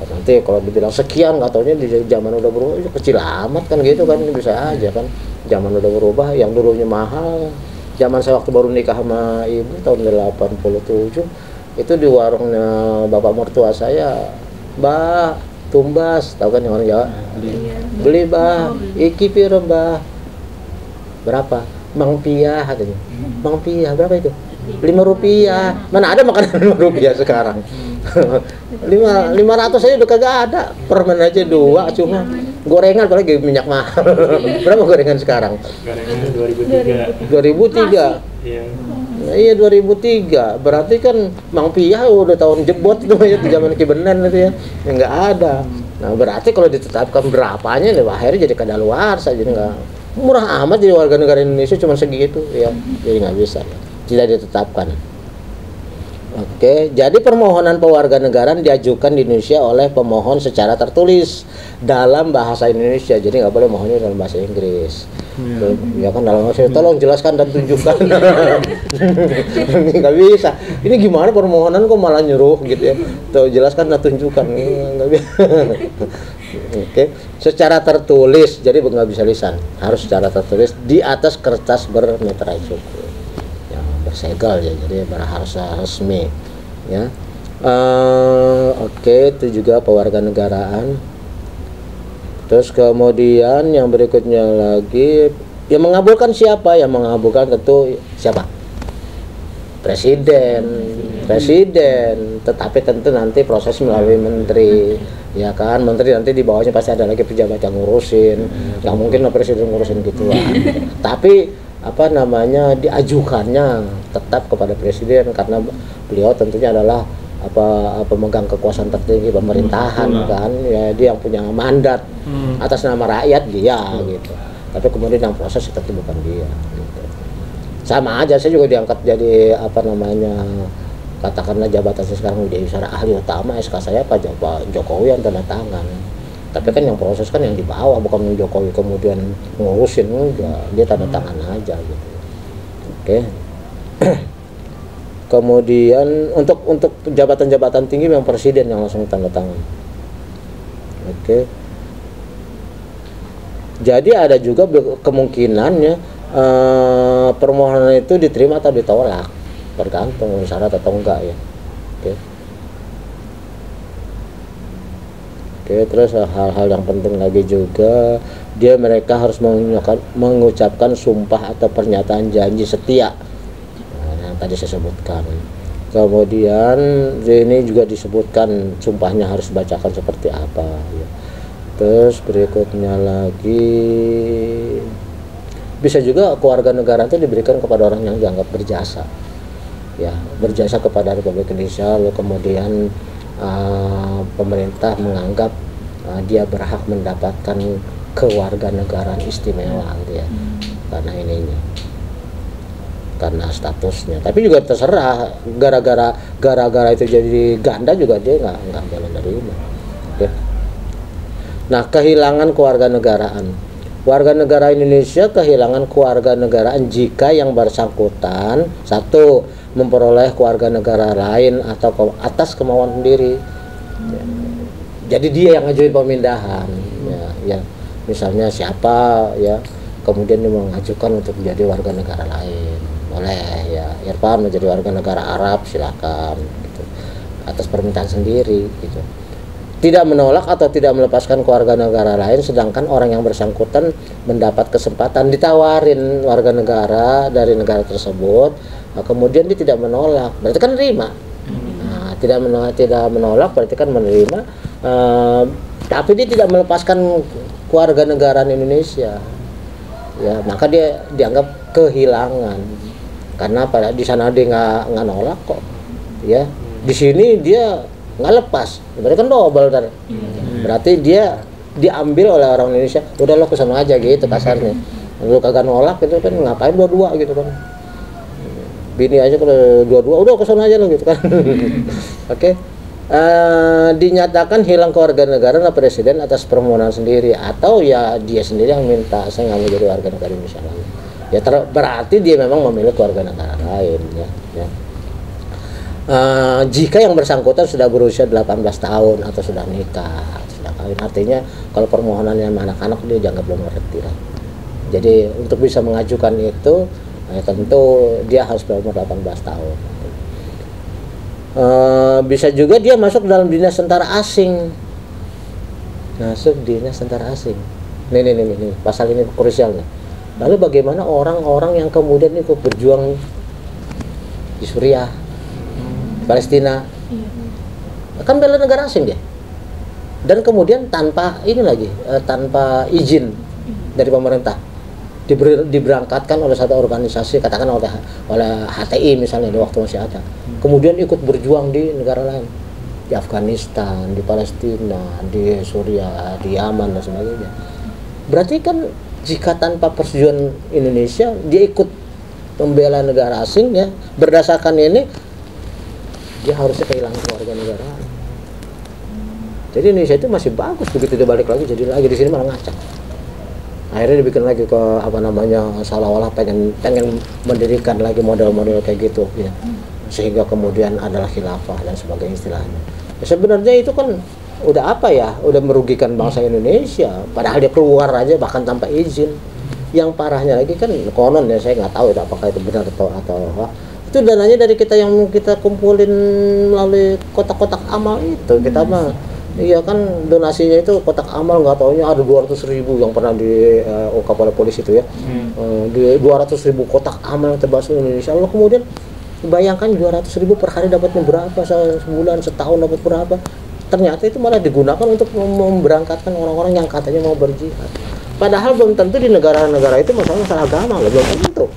Speaker 1: Nanti kalau dibilang sekian, nggak taunya di zaman udah berubah, kecil amat kan gitu kan, bisa aja kan. Zaman udah berubah, yang dulunya mahal. Zaman saya waktu baru nikah sama ibu tahun 87, itu di warungnya bapak mertua saya, Mbak, tumbas, tahu kan yang orang Jawa? Beli bah, iki piro mbah? Berapa? Mang Piah katanya. Mang Piah berapa itu? 5 rupiah. Mana ada makanan 5 rupiah sekarang? 500 aja udah kagak ada. Permen aja 2 cuma. Gorengan apalagi minyak mahal. Berapa gorengan sekarang?
Speaker 5: Gorengan
Speaker 1: 2003.
Speaker 5: Iya.
Speaker 1: Nah, iya 2003. Berarti kan Mang Piah udah tahun jebot itu ya, zaman Kibenen itu ya. Yang enggak ada. Nah, berarti kalau ditetapkan berapanya nih akhirnya jadi kadaluarsa, jadi enggak murah amat jadi warga negara Indonesia cuma segitu ya. Jadi nggak bisa. tidak ditetapkan. Oke, jadi permohonan pewarganegaraan diajukan di Indonesia oleh pemohon secara tertulis dalam bahasa Indonesia. Jadi nggak boleh mohonnya dalam bahasa Inggris. Ya kan, dalam bahasa tolong jelaskan dan tunjukkan. Nggak bisa. Ini gimana permohonan kok malah nyuruh gitu ya? Tuh, jelaskan dan tunjukkan. Nggak bisa. Oke, secara tertulis. Jadi nggak bisa lisan, harus secara tertulis di atas kertas bermeterai cukup. Segel ya, jadi harus resmi ya. Oke, itu juga pewarganegaraan. Terus kemudian yang berikutnya lagi, yang mengabulkan siapa? Yang mengabulkan tentu siapa? Presiden. Tetapi tentu nanti proses melalui menteri, ya kan. Menteri nanti di bawahnya pasti ada lagi pejabat yang ngurusin. Nggak mungkin presiden ngurusin gituan. Tapi diajukannya tetap kepada presiden karena beliau tentunya adalah pemegang kekuasaan tertinggi pemerintahan kan, ya dia yang punya mandat atas nama rakyat dia gitu. Tapi kemudian yang proses tetap bukan dia gitu. Sama aja, saya juga diangkat jadi katakanlah jabatan saya sekarang menjadi seorang ahli utama, SK saya Pak Jokowi yang tanda tangan. Tapi kan yang proses kan yang di bawah, bukan Jokowi kemudian ngurusin, enggak, dia tanda tangan aja gitu. Oke. Kemudian untuk jabatan-jabatan tinggi memang presiden yang langsung tanda tangan. Oke. Jadi ada juga kemungkinannya permohonan itu diterima atau ditolak, tergantung syarat atau enggak ya. Oke. Oke, terus hal-hal yang penting lagi juga, mereka harus mengucapkan sumpah atau pernyataan janji setia. Yang tadi saya sebutkan. Kemudian ini juga disebutkan sumpahnya harus bacakan seperti apa. Ya. Terus berikutnya lagi, bisa juga kewarganegaraan itu diberikan kepada orang yang dianggap berjasa. Ya, berjasa kepada Republik Indonesia, lalu kemudian pemerintah menganggap dia berhak mendapatkan kewarganegaraan istimewa gitu ya, karena statusnya. Tapi juga terserah, gara-gara itu jadi ganda juga dia nggak boleh nerima. Oke. Nah, kehilangan kewarganegaraan. Warga negara Indonesia kehilangan kewarganegaraan jika yang bersangkutan satu, memperoleh kewarganegara lain atau atas kemauan sendiri. Jadi dia yang ngajuin pemindahan. Ya, misalnya siapa ya, kemudian dia mengajukan untuk menjadi warga negara lain, boleh ya. Irfan menjadi warga negara Arab, silakan. Gitu. Atas permintaan sendiri. Gitu. Tidak menolak atau tidak melepaskan kewarganegaraan lain, sedangkan orang yang bersangkutan mendapat kesempatan ditawarin warga negara dari negara tersebut, kemudian dia tidak menolak, berarti kan menerima. Nah, tidak menolak berarti kan menerima, tapi dia tidak melepaskan kewarganegaraan Indonesia, ya maka dia dianggap kehilangan. Karena pada di sana dia nggak nolak kok, ya di sini dia nggak lepas, berarti kan double kan. Berarti dia diambil oleh orang Indonesia, udah lo kesana aja gitu kasarnya. Lu kagak nolak itu kan, ngapain dua-dua gitu kan. Bini aja kalau dua-dua udah kesana aja lo gitu kan. Oke. Dinyatakan hilang kewarganegaraan presiden atas permohonan sendiri, atau ya dia sendiri yang minta, saya nggak mau jadi warga negara Indonesia lagi. Ya berarti dia memang memilih kewarganegaraan lain ya. Jika yang bersangkutan sudah berusia 18 tahun atau sudah nikah, sudah kawin, artinya kalau permohonannya anak-anak dia dianggap belum ngerti lah. Jadi untuk bisa mengajukan itu ya tentu dia harus berumur 18 tahun. Bisa juga dia masuk dalam dinas tentara asing. Masuk dinas tentara asing. Nih, pasal ini krusial nih. Lalu bagaimana orang-orang yang kemudian ikut berjuang di Suriah, Palestina, kan bela negara asing dia, dan kemudian tanpa tanpa izin dari pemerintah diberangkatkan oleh satu organisasi, katakan oleh HTI misalnya di waktu masih ada, kemudian ikut berjuang di negara lain, di Afghanistan, di Palestina, di Suriah, di Yaman dan sebagainya. Berarti kan jika tanpa persetujuan Indonesia dia ikut membela negara asing ya, berdasarkan ini dia harusnya kehilangan keluarga negara. Jadi Indonesia itu masih bagus, begitu dia balik lagi jadi lagi di sini malah ngacak. Akhirnya dibikin lagi ke apa namanya, seolah-olah pengen mendirikan lagi model-model kayak gitu ya. Sehingga kemudian adalah khilafah dan sebagainya istilahnya. Ya, sebenarnya itu kan udah apa ya, udah merugikan bangsa Indonesia. Padahal dia keluar aja bahkan tanpa izin. Yang parahnya lagi kan konon ya, saya nggak tahu itu apakah itu benar atau apa. Itu dananya dari kita yang kita kumpulin melalui kotak-kotak amal itu. Kita mah iya kan donasinya itu kotak amal, nggak taunya ada 200.000 yang pernah diungkap oleh polisi itu ya. Di 200.000 kotak amal yang terbahas di Indonesia. Lalu kemudian bayangkan 200.000 per hari dapatnya berapa, sebulan, setahun dapat berapa. Ternyata itu malah digunakan untuk memberangkatkan orang-orang yang katanya mau berjihad. Padahal belum tentu di negara-negara itu masalah agama loh, belum tentu.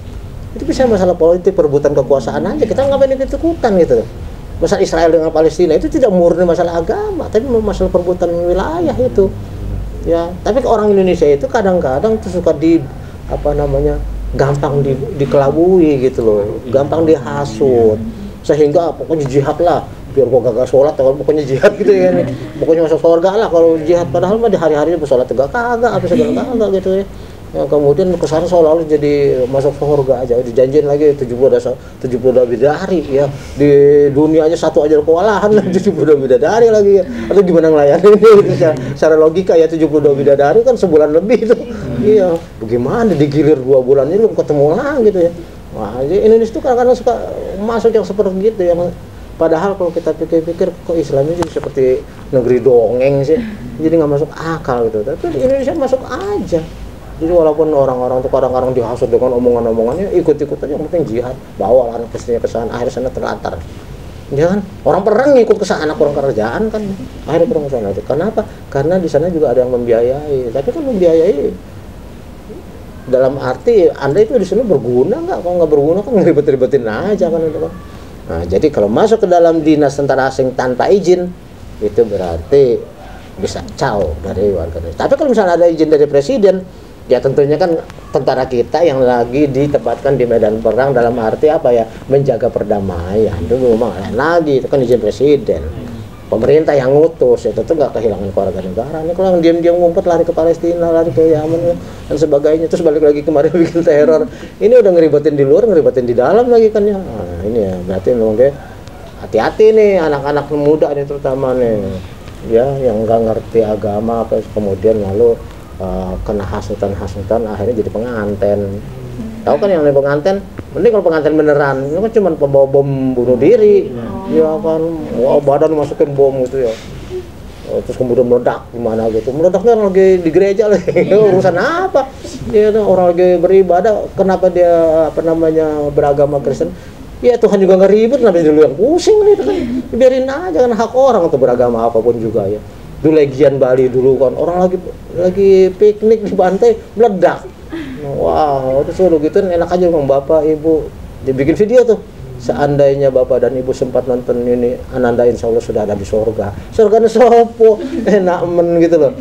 Speaker 1: Itu bisa masalah politik, perebutan kekuasaan aja. Kita ngapain ikut-ikutan gitu. Masalah Israel dengan Palestina itu tidak murni masalah agama, tapi masalah perebutan wilayah itu. Ya, tapi orang Indonesia itu kadang-kadang tuh suka gampang dikelabui gitu loh, gampang dihasut, sehingga pokoknya jihad lah, biar gua gagal sholat, atau pokoknya jihad gitu ya, pokoknya masuk surga lah kalau jihad. Padahal mah di hari-hari sholat tegak kagak, apa segala kagak gitu ya. Yang kemudian kesana seolah-olah jadi masuk surga aja, dijanjiin lagi 72 bidadari ya, di dunia aja satu aja kewalahan 72 bidadari lagi ya, atau gimana ngelayanin gitu, secara logika ya 72 bidadari kan sebulan lebih itu. Iya, bagaimana digilir 2 bulan ini belum ketemu lagi gitu ya. Wah, jadi Indonesia itu kadang-kadang suka masuk yang seperti gitu yang padahal kalau kita pikir-pikir kok Islamnya jadi seperti negeri dongeng sih, jadi nggak masuk akal gitu. Tapi di Indonesia masuk aja. Jadi walaupun orang-orang tuh kadang-kadang dihasut dengan omongan-omongannya, ikut-ikut aja, yang penting jihad, bawa anak istrinya ke sana, akhirnya sana terlantar. Ya kan? Orang perang ngikut ke sana, kurang kerjaan kan, akhirnya kurang ke sana. Kenapa? Karena di sana juga ada yang membiayai. Tapi kan membiayai dalam arti Anda itu di sini berguna nggak? Kalau nggak berguna kan ngeribet-ribetin aja kan itu kan. Nah, jadi kalau masuk ke dalam dinas tentara asing tanpa izin, itu berarti bisa caw dari warga negara. Tapi kalau misalnya ada izin dari presiden, ya tentunya kan tentara kita yang lagi ditempatkan di medan perang dalam arti apa ya, menjaga perdamaian. Itu memang lain lagi, itu kan izin presiden. Pemerintah yang ngutus, ya tentu nggak kehilangan keluarga negara. Ini kalau yang diam-diam ngumpet lari ke Palestina, lari ke Yaman dan sebagainya, terus balik lagi kemarin bikin teror. Ini udah ngeribetin di luar, ngeribetin di dalam lagi kan ya. Nah, ini ya berarti memang dia hati-hati nih anak-anak muda nih terutama nih, ya yang nggak ngerti agama apa kemudian lalu kena hasutan akhirnya jadi penganten. Tahu kan yang namanya penganten, mending kalau penganten beneran, itu kan cuma pembawa bom bunuh diri, ya kan, wah badan masukin bom gitu ya, terus kemudian meledak gimana gitu, meledaknya orang lagi di gereja lagi, urusan apa? Dia orang lagi beribadah, kenapa dia beragama Kristen? Ya Tuhan juga nggak ribet, kenapa dulu yang pusing nih kan, biarin aja kan hak orang untuk beragama apapun juga ya. Dulu Legian Bali dulu kan, orang lagi piknik di pantai meledak. Wow, itu suruh gitu enak aja bang, bapak ibu dibikin video tuh. Seandainya bapak dan ibu sempat nonton ini, Ananda insya Allah sudah ada di surga. Surganya sopo, enak men gitu loh.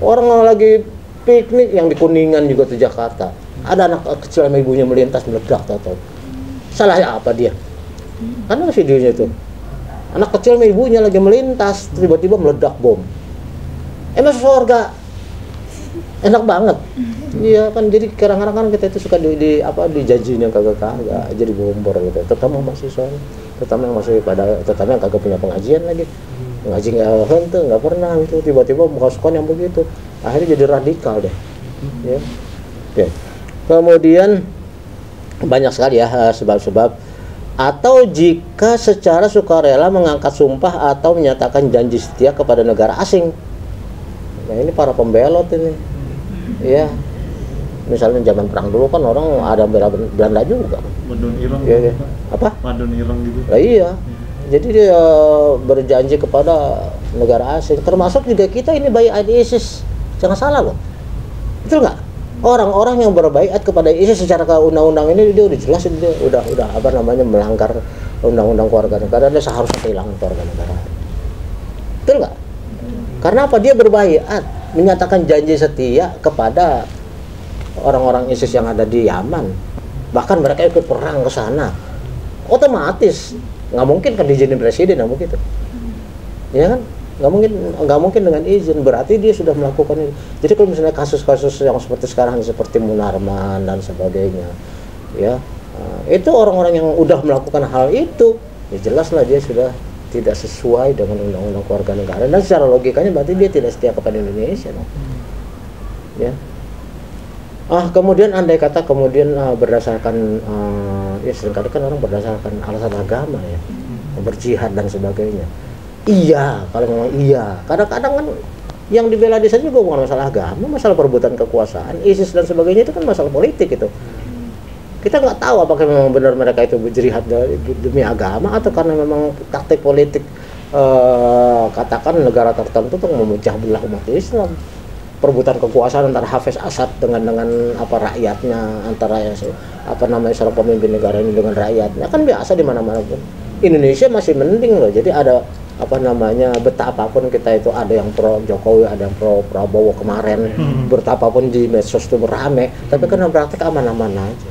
Speaker 1: Orang lagi piknik yang di Kuningan juga tuh Jakarta, ada anak kecil sama ibunya melintas meledak atau salahnya apa dia? Karena videonya itu anak kecil sama ibunya lagi melintas tiba-tiba meledak bom. Masuk surga, enak banget. Iya kan, jadi kadang-kadang kan kita itu suka dijanjiin yang kagak jadi gombor gitu. Terutama mahasiswa, terutama yang kagak punya pengajian lagi, ngaji nggak pernah gitu, tiba-tiba masukkan yang begitu, akhirnya jadi radikal deh. Ya. Oke. Kemudian banyak sekali ya sebab-sebab. Atau jika secara sukarela mengangkat sumpah atau menyatakan janji setia kepada negara asing. Nah ini para pembelot ini, ya. Misalnya zaman perang dulu kan orang ada Belanda juga.
Speaker 5: Madun Ireng.
Speaker 1: Ya. Apa?
Speaker 5: Madun Ireng gitu.
Speaker 1: Nah, iya. Jadi dia berjanji kepada negara asing, termasuk juga kita ini baiat ISIS. Jangan salah loh. Betul nggak? Orang-orang yang berbaiat kepada ISIS secara undang-undang ini dia udah jelas dia udah melanggar undang-undang keluarga negara, dia seharusnya kehilangan keluarga negara. Betul nggak? Karena apa? Dia berbaiat, menyatakan janji setia kepada orang-orang ISIS yang ada di Yaman. bahkan mereka ikut perang ke sana, otomatis nggak mungkin kan diizinin presiden, nggak begitu, ya kan? Nggak mungkin dengan izin, berarti dia sudah melakukan ini. Jadi kalau misalnya kasus-kasus yang seperti sekarang seperti Munarman dan sebagainya, ya itu orang-orang yang udah melakukan hal itu, ya jelaslah dia sudah tidak sesuai dengan undang-undang kewarganegaraan, dan secara logikanya berarti dia tidak setia kepada Indonesia, no? Ya. Kemudian andai kata berdasarkan ya seringkali kan orang berdasarkan alasan agama ya, berjihad dan sebagainya. Iya, kalau memang iya. Kadang-kadang kan yang dibela di sana juga bukan masalah agama, masalah perebutan kekuasaan, ISIS dan sebagainya itu kan masalah politik itu. Kita nggak tahu apakah memang benar mereka itu berjihad demi agama atau karena memang taktik politik, katakan negara tertentu untuk memecah belah umat Islam. Perebutan kekuasaan antara Hafiz Assad dengan rakyatnya, antara seorang pemimpin negara ini dengan rakyatnya kan biasa di mana-mana pun. Indonesia masih mending loh. Jadi ada betapapun kita itu ada yang pro Jokowi, ada yang pro Prabowo kemarin, betapapun di medsos itu rame, tapi kan praktek aman-aman aja.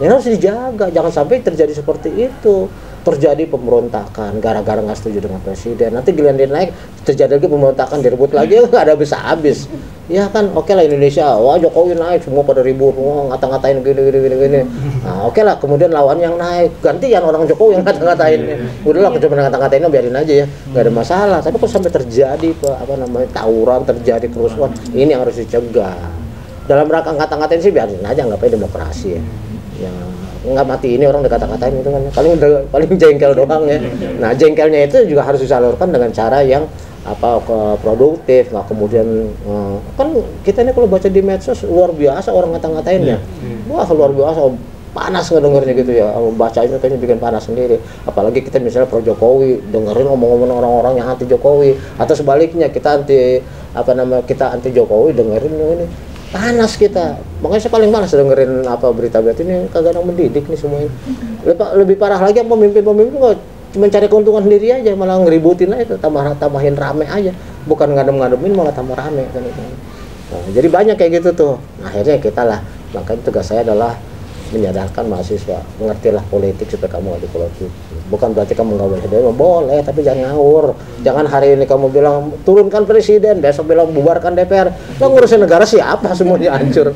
Speaker 1: Yang harus dijaga, jangan sampai terjadi seperti itu, terjadi pemberontakan gara-gara nggak setuju dengan presiden. Nanti giliran dia naik, terjadi lagi pemberontakan, direbut lagi, nggak ada habis. Ya kan, oke lah Indonesia, wah Jokowi naik, semua pada ribut, wah ngata-ngatain gini. Nah, oke lah, kemudian lawan yang naik, gantian orang Jokowi yang ngata-ngatain. Udahlah, cuma ngata-ngatainnya biarin aja ya, nggak ada masalah. Tapi kok sampai terjadi tawuran, terjadi kerusuhan, ini yang harus dicegah. Dalam rangka ngata-ngatain sih biarin aja, nggak apa-apa, demokrasi ya. Ya nggak mati ini orang dikata-katain itu kan paling jengkel doang ya. Nah jengkelnya itu juga harus disalurkan dengan cara yang produktif, nggak kemudian kan kita ini kalau baca di medsos luar biasa orang ngata-ngatainnya, wah luar biasa panas ngedengernya gitu ya, bacanya kayaknya bikin panas sendiri. Apalagi kita misalnya pro Jokowi, dengerin omong-omong orang-orang yang anti Jokowi, atau sebaliknya kita anti Jokowi, dengerin ini panas kita. Makanya saya paling malas dengerin berita-berita ini, kagak ada mendidik nih semuanya. Lebih parah lagi yang pemimpin kok mencari keuntungan sendiri aja, malah ngeributin aja, tambahin rame aja, bukan ngadem-ngademin malah tambah rame kan itu. Nah, jadi banyak kayak gitu tuh. Akhirnya kita lah, makanya tugas saya adalah menyadarkan mahasiswa, mengertilah politik supaya kamu ngerti politik. Bukan berarti kamu nggak boleh demo, boleh, tapi jangan ngawur. Jangan hari ini kamu bilang turunkan presiden, besok bilang bubarkan DPR. Lo ngurusin negara siapa, semuanya hancur.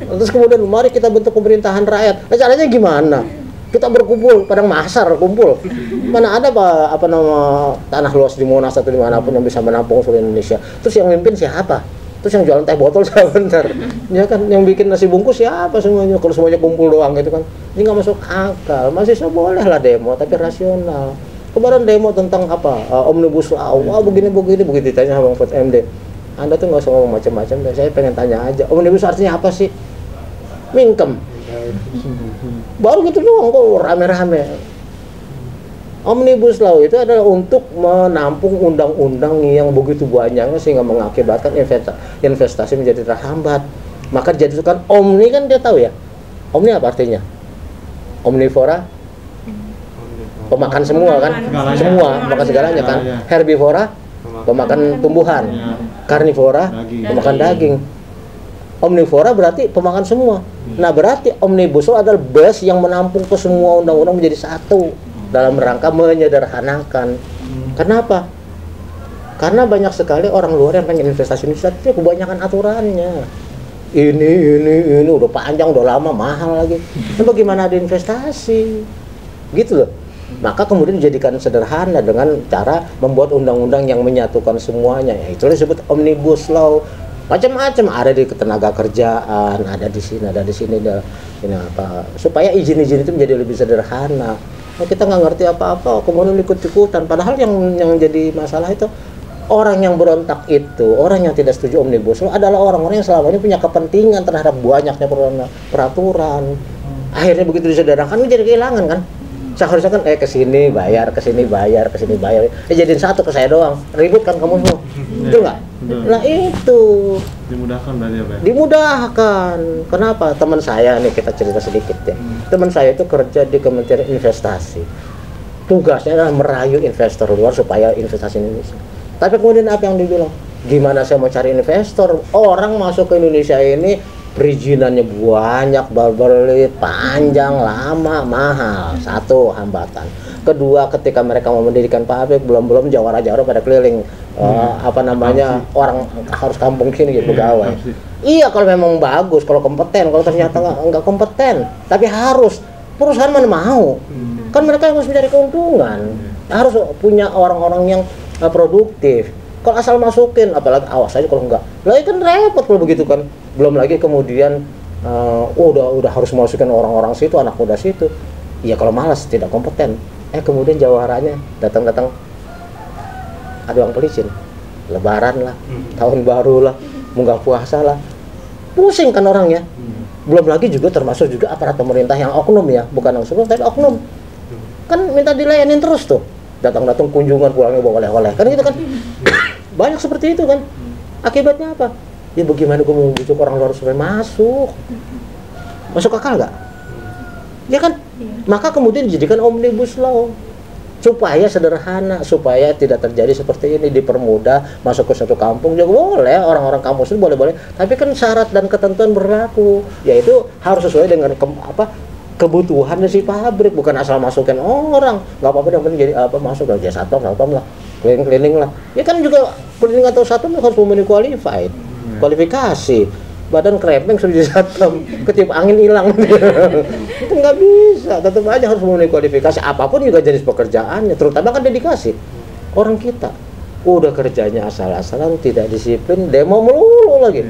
Speaker 1: Terus kemudian mari kita bentuk pemerintahan rakyat. Nah, caranya gimana? Kita berkumpul, padang mahsyar kumpul. Mana ada tanah luas di Monas atau dimanapun yang bisa menampung seluruh Indonesia. Terus yang mimpin siapa? Terus yang jualan teh botol siapa bentar? Ya kan, yang bikin nasi bungkus siapa semuanya? Kalau semuanya kumpul doang gitu kan, ini nggak masuk akal. Mahasiswa boleh lah demo, tapi rasional. Kemarin demo tentang Omnibus Law, begini begitu ditanya sama Mahfud MD. Anda tuh nggak usah ngomong macam-macam, saya pengen tanya aja, Omnibus artinya apa sih? Mingkem. Baru gitu doang kok rame-rame. Omnibus Law itu adalah untuk menampung undang-undang yang begitu banyaknya sehingga mengakibatkan investasi menjadi terhambat. Maka dijadikan omni, kan dia tahu ya. Omni apa artinya? Omnivora, pemakan semua kan? Semua, makan segalanya kan? Herbivora, pemakan tumbuhan. Karnivora, pemakan daging. Omnivora berarti pemakan semua. Nah berarti Omnibus Law adalah bus yang menampung ke semua undang-undang menjadi satu, dalam rangka menyederhanakan. Kenapa? Karena banyak sekali orang luar yang pengen investasi Indonesia, tapi kebanyakan aturannya. Ini udah panjang, udah lama, mahal lagi. Nah, bagaimana ada investasi? Gitu loh. Maka kemudian dijadikan sederhana dengan cara membuat undang-undang yang menyatukan semuanya. Ya, itu disebut Omnibus Law. Macam-macam, ada di ketenaga kerjaan, ada di sini, supaya izin-izin itu menjadi lebih sederhana. Nah, kita nggak ngerti apa-apa, kemudian ikut-ikutan. Padahal yang jadi masalah itu orang yang berontak itu, orang yang tidak setuju Omnibus Law adalah orang-orang yang selama ini punya kepentingan terhadap banyaknya peraturan. Akhirnya begitu disederhanakan, jadi kehilangan kan. Seharusnya kan kesini bayar, jadiin satu ke saya doang, ribut kan kamu semua, betul nggak? Nah itu
Speaker 5: dimudahkan berarti apa ya?
Speaker 1: Dimudahkan. Kenapa? Teman saya nih, kita cerita sedikit ya. Teman saya itu kerja di Kementerian Investasi. Tugasnya adalah merayu investor luar supaya investasi Indonesia. Tapi kemudian apa yang dibilang? Gimana saya mau cari investor? Orang masuk ke Indonesia ini perizinannya banyak, berbelit, panjang, lama, mahal. Satu hambatan. Kedua, ketika mereka mau mendirikan pabrik, belum jawara-jawara pada keliling orang harus kampung sini gitu pegawai. Iya, kalau memang bagus, kalau kompeten. Kalau ternyata nggak kompeten, tapi harus, perusahaan mana mau? Kan mereka harus mencari keuntungan, harus punya orang-orang yang produktif. Kalau asal masukin, apalagi awas aja kalau enggak, lah kan repot kalau begitu kan. Belum lagi kemudian udah harus masukin orang-orang situ, anak muda situ. Iya, kalau malas, tidak kompeten. Kemudian jawarannya datang ada uang pelicin, lebaran lah, tahun baru lah, munggah puasa lah, pusing kan orangnya. Belum lagi juga termasuk juga aparat pemerintah yang oknum ya, bukan yang sebelum tapi oknum. Kan minta dilayanin terus tuh, datang kunjungan, pulangnya bawa oleh-oleh, kan gitu kan. Banyak seperti itu kan. Akibatnya apa? Ya bagaimana gue mau bujuk orang luar supaya masuk akal nggak? Ya kan? Maka kemudian dijadikan omnibus law supaya sederhana, supaya tidak terjadi seperti ini, dipermudah masuk ke satu kampung juga boleh, orang-orang kampung itu boleh-boleh, tapi kan syarat dan ketentuan berlaku, yaitu harus sesuai dengan kebutuhan dari si pabrik, bukan asal masukin orang. Nggak apa-apa, yang penting jadi masuk aja satpam lah, cleaning lah. Ya kan juga cleaning atau satpam harus memenuhi kualifikasi. Badan krempeng sudah jadi satpam, ketiup angin hilang. Itu nggak bisa, tetap aja harus memenuhi kualifikasi apapun juga jenis pekerjaannya, terutama kan dedikasi. Orang kita udah kerjanya asal-asalan, tidak disiplin, demo melulu lagi.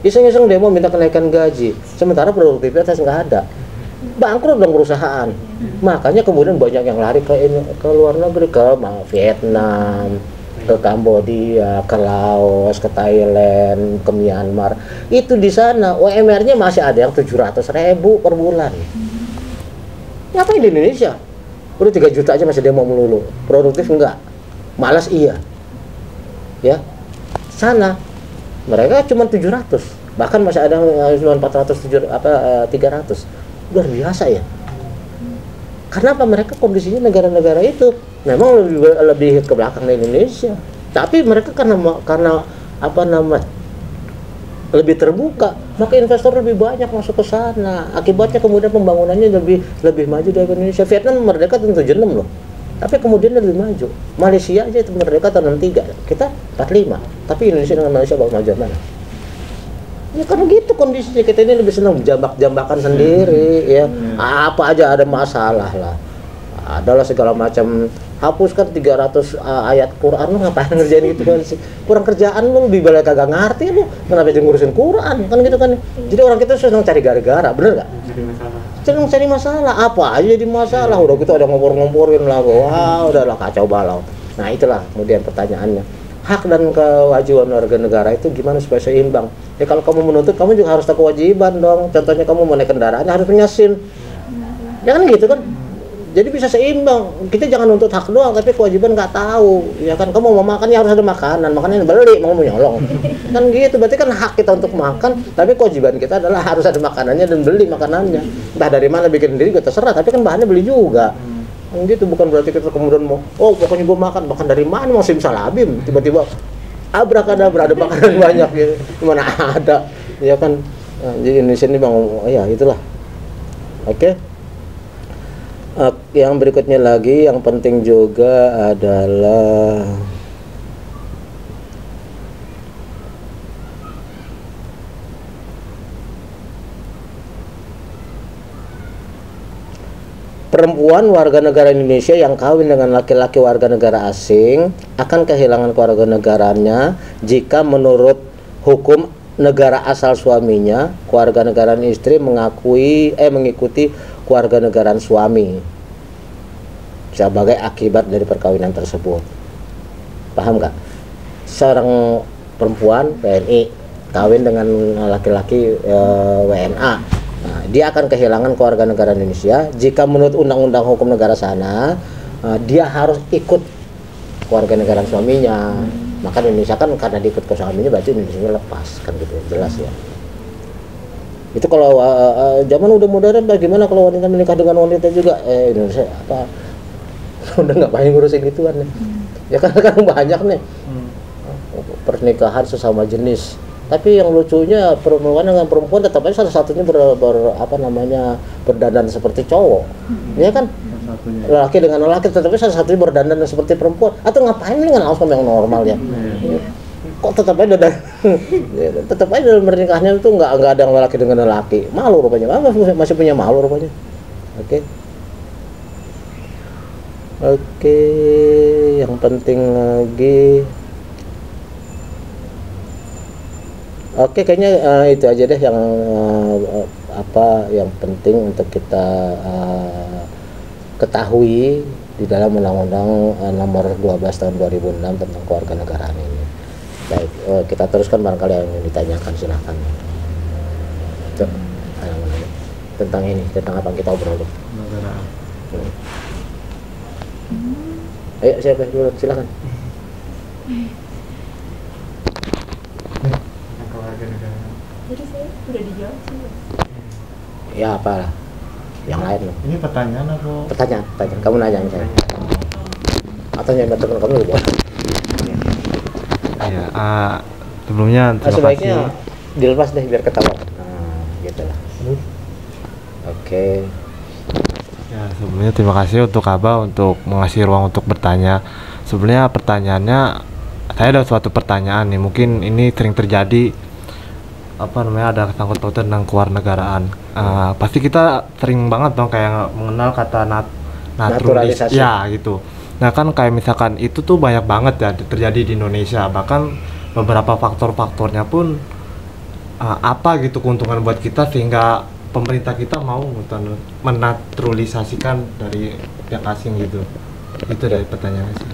Speaker 1: Iseng-iseng demo minta kenaikan gaji, sementara produktivitas nggak ada. Bangkrut dong perusahaan. Makanya kemudian banyak yang lari ke luar negeri, ke Vietnam, ke Kambodia, ke Laos, ke Thailand, ke Myanmar. Itu di sana UMR-nya masih ada yang 700.000 per bulan. Ngapain di Indonesia? Udah 3 juta aja masih demo melulu. Produktif enggak? Malas iya. Ya. Sana mereka cuma 700. Bahkan masih ada cuma 300. Luar biasa ya. Karena apa? Mereka kondisinya negara-negara itu memang lebih ke belakang dari Indonesia. Tapi mereka karena lebih terbuka, maka investor lebih banyak masuk ke sana. Akibatnya kemudian pembangunannya lebih maju dari Indonesia. Vietnam merdeka tahun 76 loh. Tapi kemudian lebih maju. Malaysia aja itu merdeka tahun 63. Kita 45. Tapi Indonesia dengan Malaysia baru maju mana? Ya kan gitu kondisinya, kita ini lebih senang jambak-jambakan sendiri ya. Apa aja ada masalah lah. Adalah segala macam, hapuskan 300 ayat Quran, lu ngapain ngerjain gitu kan sih? Kurang kerjaan lu, lebih balik kagak ngerti lu, kenapa jadi ngurusin Quran kan gitu kan. Jadi orang kita senang cari gara-gara, bener gak? Senang cari masalah, apa aja jadi masalah. Udah gitu ada ngompor-ngomporin lah, wah udahlah kacau balau. Nah itulah kemudian pertanyaannya, hak dan kewajiban warga negara itu gimana supaya seimbang? Ya kalau kamu menuntut, kamu juga harus tahu kewajiban dong. Contohnya kamu mau naik kendaraan harus punya SIM. Ya kan gitu kan? Jadi bisa seimbang. Kita jangan nuntut hak doang, tapi kewajiban nggak tahu. Ya kan, kamu mau makan ya harus ada makanan. Makannya beli, mau nyolong. Kan gitu. Berarti kan hak kita untuk makan, tapi kewajiban kita adalah harus ada makanannya dan beli makanannya. Entah dari mana bikin sendiri juga terserah, tapi kan bahannya beli juga. Gitu, bukan berarti kita kemudian mau, pokoknya gue makan dari mana, mau simsalabim, tiba-tiba abrakadabra ada makanan banyak gitu, mana ada, ya kan. Jadi Indonesia ini bang, ya itulah. Oke. Yang berikutnya lagi yang penting juga adalah perempuan warga negara Indonesia yang kawin dengan laki-laki warga negara asing akan kehilangan kewarganegaranya jika menurut hukum negara asal suaminya, kewarganegaraan istri mengikuti kewarganegaraan suami sebagai akibat dari perkawinan tersebut. Paham nggak? Seorang perempuan WNI kawin dengan laki-laki WNA. Nah, dia akan kehilangan kewarganegaraan Indonesia jika menurut undang-undang hukum negara sana dia harus ikut kewarganegaraan suaminya. Maka Indonesia kan karena diikut ke suaminya berarti Indonesia lepas kan gitu, jelas ya. Itu kalau zaman udah modern, bagaimana kalau wanita menikah dengan wanita juga Indonesia apa udah nggak pengen ngurusin gituan ya. Ya kan banyak nih pernikahan sesama jenis Tapi yang lucunya perempuan dengan perempuan tetap aja salah satunya berdandan seperti cowok. Ya kan? Laki dengan laki tetapi salah satunya berdandan seperti perempuan. Atau ngapain dengan outfit yang normal ya? Kok tetap aja tetap aja dalam pernikahannya itu nggak ada yang laki dengan laki. Malu rupanya. Masih punya malu rupanya. Oke, yang penting lagi. Oke, kayaknya itu aja deh yang yang penting untuk kita ketahui di dalam Undang-Undang Nomor 12 Tahun 2006 tentang kewarganegaraan ini. Baik, kita teruskan barangkali yang ingin ditanyakan, silahkan. Tentang ini, tentang apa yang kita obrol. Ayo, siapa dulu, silahkan.
Speaker 2: Jadi saya udah dijawab sih.
Speaker 1: Ya apalah, yang lain loh.
Speaker 5: Ini pertanyaan atau?
Speaker 1: Pertanyaan. Kamu nanya misalnya. Atau nyampe teman kamu gitu.
Speaker 6: Iya, sebelumnya terima
Speaker 1: Sebaiknya
Speaker 6: kasih.
Speaker 1: dilepas deh biar ketahuan. Gitu lah. Oke.
Speaker 6: Ya, sebelumnya terima kasih untuk Abah untuk mengasih ruang untuk bertanya. Sebenarnya pertanyaannya, saya ada suatu pertanyaan nih, mungkin ini sering terjadi, ada sangkut pautan tentang kewarganegaraan. Pasti kita sering banget dong kayak mengenal kata naturalisasi. Ya gitu. Nah kan kayak misalkan itu tuh banyak banget ya terjadi di Indonesia. Bahkan beberapa faktor-faktornya pun apa gitu keuntungan buat kita sehingga pemerintah kita mau menaturalisasikan dari pihak asing gitu. Itu dari pertanyaan sih.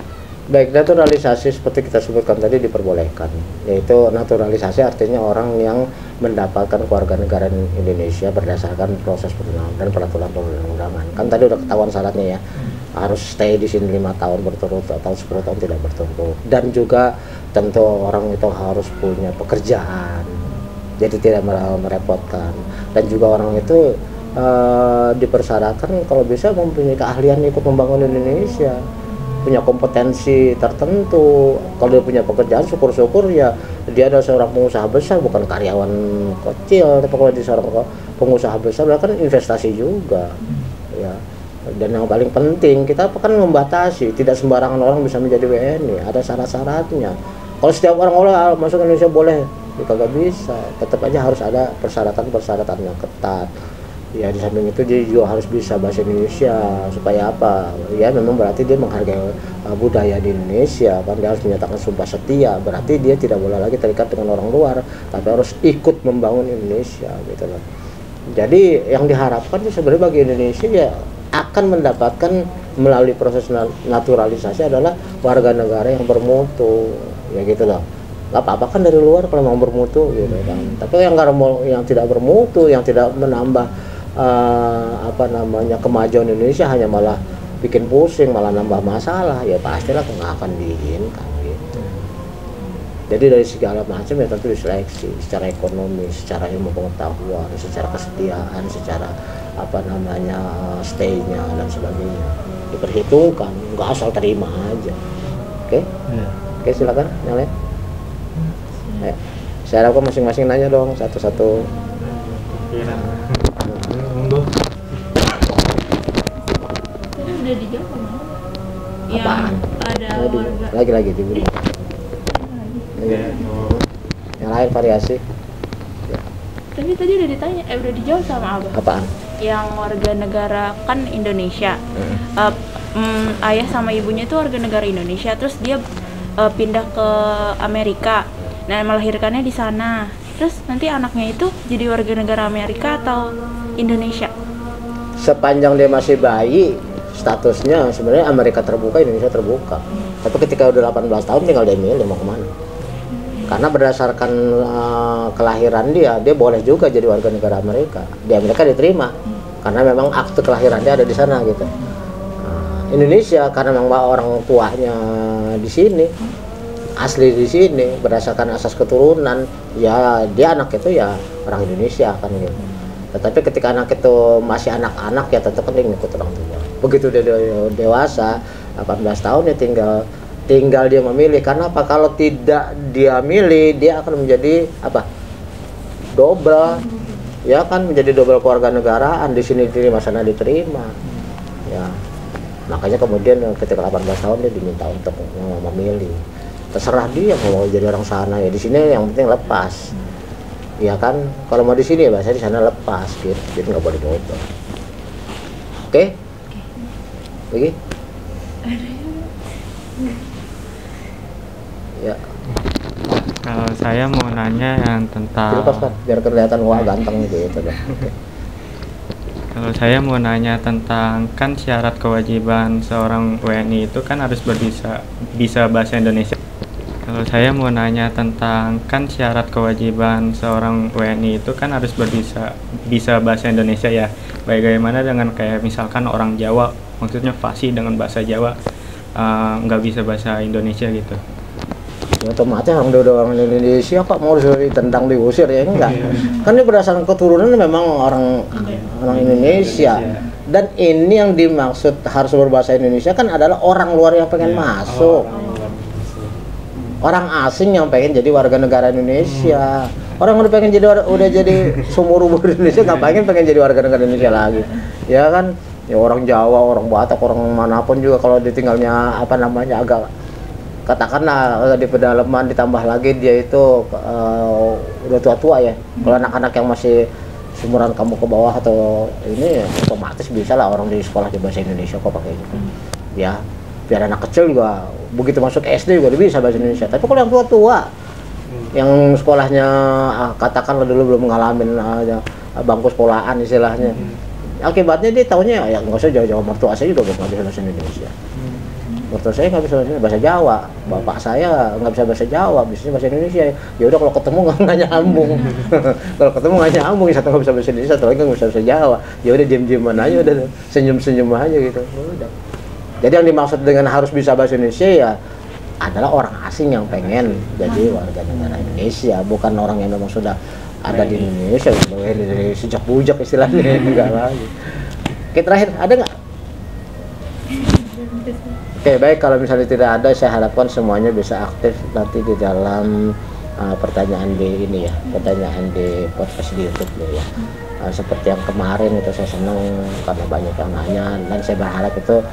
Speaker 1: Baik, naturalisasi seperti kita sebutkan tadi diperbolehkan, yaitu naturalisasi artinya orang yang mendapatkan kewarganegaraan Indonesia berdasarkan proses perundangan dan peraturan perundangan. Kan tadi udah ketahuan syaratnya ya, harus stay di sini 5 tahun berturut atau 10 tahun tidak berturut, dan juga tentu orang itu harus punya pekerjaan, jadi tidak merepotkan, dan juga orang itu dipersyaratkan kalau bisa mempunyai keahlian ikut membangun Indonesia, punya kompetensi tertentu. Kalau dia punya pekerjaan, syukur-syukur ya dia adalah seorang pengusaha besar, bukan karyawan kecil. Tapi kalau dia seorang pengusaha besar, kan investasi juga ya. Dan yang paling penting, kita kan membatasi, tidak sembarangan orang bisa menjadi WNI, ada syarat-syaratnya. Kalau setiap orang masuk Indonesia boleh, ya kagak bisa. Tetap aja harus ada persyaratan-persyaratan yang ketat. Ya di samping itu dia juga harus bisa bahasa Indonesia, supaya apa? Ya memang berarti dia menghargai budaya di Indonesia, kan dia harus menyatakan sumpah setia, berarti dia tidak boleh lagi terikat dengan orang luar, tapi harus ikut membangun Indonesia gitu loh. Jadi yang diharapkan sebenarnya bagi Indonesia ya akan mendapatkan melalui proses naturalisasi adalah warga negara yang bermutu, ya gitu loh. Gak apa-apa kan dari luar kalau mau bermutu gitu kan. Tapi yang tidak bermutu, yang tidak menambah kemajuan Indonesia, hanya malah bikin pusing, malah nambah masalah, ya pastilah nggak akan diizinkan gitu. Jadi dari segala macam ya tentu diseleksi secara ekonomi, secara ilmu pengetahuan, secara kesetiaan, secara stay-nya dan sebagainya diperhitungkan, nggak asal terima aja. Oke, silakan yang lain. Saya harapkan masing-masing nanya dong satu-satu.
Speaker 2: Tadi udah dijawab sama yang ada warga.
Speaker 1: Lagi diberi. Yang lain variasi.
Speaker 2: Tadi udah ditanya, udah dijawab sama Abah.
Speaker 1: Apaan?
Speaker 2: Yang warga negara kan Indonesia. Ayah sama ibunya itu warga negara Indonesia, terus dia pindah ke Amerika. Nah, melahirkannya di sana. Terus nanti anaknya itu jadi warga negara Amerika atau Indonesia?
Speaker 1: Sepanjang dia masih bayi, statusnya sebenarnya Amerika terbuka, Indonesia terbuka. Tapi ketika udah 18 tahun tinggal dia milih mau kemana. Karena berdasarkan kelahiran dia boleh juga jadi warga negara Amerika. Di Amerika diterima, karena memang akte kelahiran dia ada di sana gitu. Indonesia karena memang orang tuanya di sini, asli di sini, berdasarkan asas keturunan, ya dia anak itu ya orang Indonesia kan gitu. Tetapi ketika anak itu masih anak-anak ya tetap kan dia ngikut orang tua. Begitu dia dewasa 18 tahun ya tinggal tinggal dia memilih. Karena apa? Kalau tidak dia milih, dia akan menjadi apa? Double, ya kan, menjadi double keluarga negaraan, di sini diterima, sana diterima, ya. Makanya kemudian ketika 18 tahun dia diminta untuk memilih. Terserah dia mau jadi orang sana, ya di sini yang penting lepas, ya kan. Kalau mau di sini ya bahasa di sana lepas gitu, jadi nggak boleh double. Oke? Lagi? Ya.
Speaker 4: Kalau saya mau nanya yang tentang
Speaker 1: Dilepas kan, biar kelihatan wah ganteng gitu kan. Oke.
Speaker 4: Kalau saya mau nanya tentang, kan syarat kewajiban seorang WNI itu kan harus bisa bahasa Indonesia. Kalau saya mau nanya tentang, kan syarat kewajiban seorang WNI itu kan harus bisa bahasa Indonesia ya. Bagaimana dengan kayak misalkan orang Jawa, maksudnya fasih dengan bahasa Jawa, nggak bisa bahasa Indonesia gitu.
Speaker 1: Ya, otomatis orang Indonesia kok mau ditendang, diusir, ya enggak. Kan ini berdasarkan keturunan memang orang Indonesia. Dan ini yang dimaksud harus berbahasa Indonesia kan adalah orang luar yang pengen masuk. Orang asing yang pengen jadi warga negara Indonesia. Orang udah pengen udah jadi seumur umur Indonesia, nggak pengen jadi warga negara Indonesia lagi. Ya kan? Ya orang Jawa, orang Batak, orang manapun juga kalau ditinggalnya apa namanya agak, katakanlah di pedalaman, ditambah lagi dia itu udah tua-tua ya. Kalau anak-anak yang masih seumuran kamu ke bawah atau ini, ya, otomatis bisa lah orang di sekolah di bahasa Indonesia kok pakai gitu. Ya, biar anak kecil juga begitu masuk SD juga bisa bahasa Indonesia. Tapi kalau yang tua-tua, yang sekolahnya katakanlah dulu belum ngalamin bangku sekolahan istilahnya, akibatnya dia taunya ya nggak usah jauh-jauh, mertua saya juga nggak bisa bahasa Indonesia. Mertua saya nggak bisa bahasa Jawa, bapak saya nggak bisa bahasa Jawa, bisanya bahasa Indonesia. Ya udah kalau ketemu nggak nyambung. Kalau ketemu nggak nyambung, satu nggak bisa bahasa Indonesia, satu lagi nggak bisa bahasa Jawa. Ya udah diem-dieman aja, udah senyum-senyum aja gitu. Udah. Jadi yang dimaksud dengan harus bisa bahasa Indonesia ya adalah orang asing yang pengen jadi warga negara Indonesia, bukan orang yang memang sudah ada di Indonesia dari sejak bujak istilahnya. Enggak lagi. Oke, terakhir ada nggak? Oke, baik, kalau misalnya tidak ada, saya harapkan semuanya bisa aktif nanti di dalam pertanyaan di ini ya, pertanyaan di podcast di YouTube ya. Seperti yang kemarin itu saya senang karena banyak yang nanya, dan saya berharap itu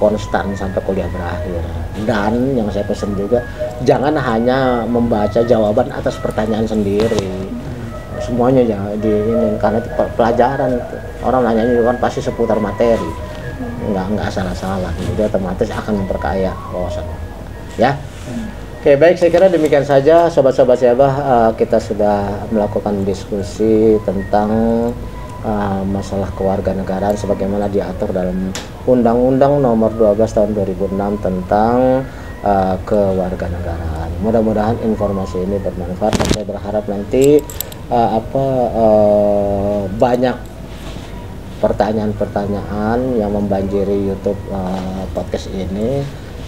Speaker 1: konstan sampai kuliah berakhir. Dan yang saya pesan juga, jangan hanya membaca jawaban atas pertanyaan sendiri, semuanya jangan diinin, karena itu pelajaran itu. Orang nanyanya juga kan pasti seputar materi, nggak salah-salah, jadi otomatis akan memperkaya wawasan ya. Oke, baik, saya kira demikian saja sobat-sobat Syabah. Kita sudah melakukan diskusi tentang masalah kewarganegaraan sebagaimana diatur dalam Undang-Undang Nomor 12 Tahun 2006 tentang kewarganegaraan. Mudah-mudahan informasi ini bermanfaat, dan saya berharap nanti banyak pertanyaan-pertanyaan yang membanjiri YouTube podcast ini.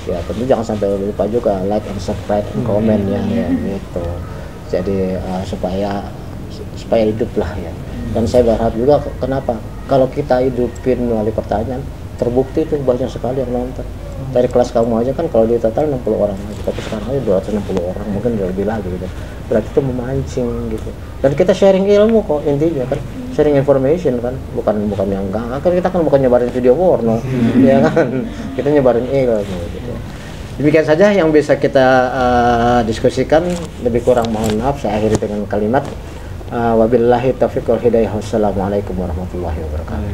Speaker 1: Ya tentu jangan sampai lupa juga like and subscribe and comment ya gitu. Jadi supaya hidup lah ya. Dan saya berharap juga, kenapa? Kalau kita hidupin melalui pertanyaan, terbukti itu banyak sekali yang nonton. Dari kelas kamu aja kan kalau di total 60 orang aja, tapi sekarang aja 260 orang, mungkin lebih lagi gitu. Berarti itu memancing gitu. Dan kita sharing ilmu kok intinya kan, sharing information kan, bukan yang enggak. Kan kita kan bukan nyebarin video porno, ya kan? Kita nyebarin ilmu gitu. Demikian saja yang bisa kita diskusikan. Lebih kurang mohon maaf, saya akhiri dengan kalimat wabillahi taufiq wal hidayah. Wassalamualaikum warahmatullahi wabarakatuh.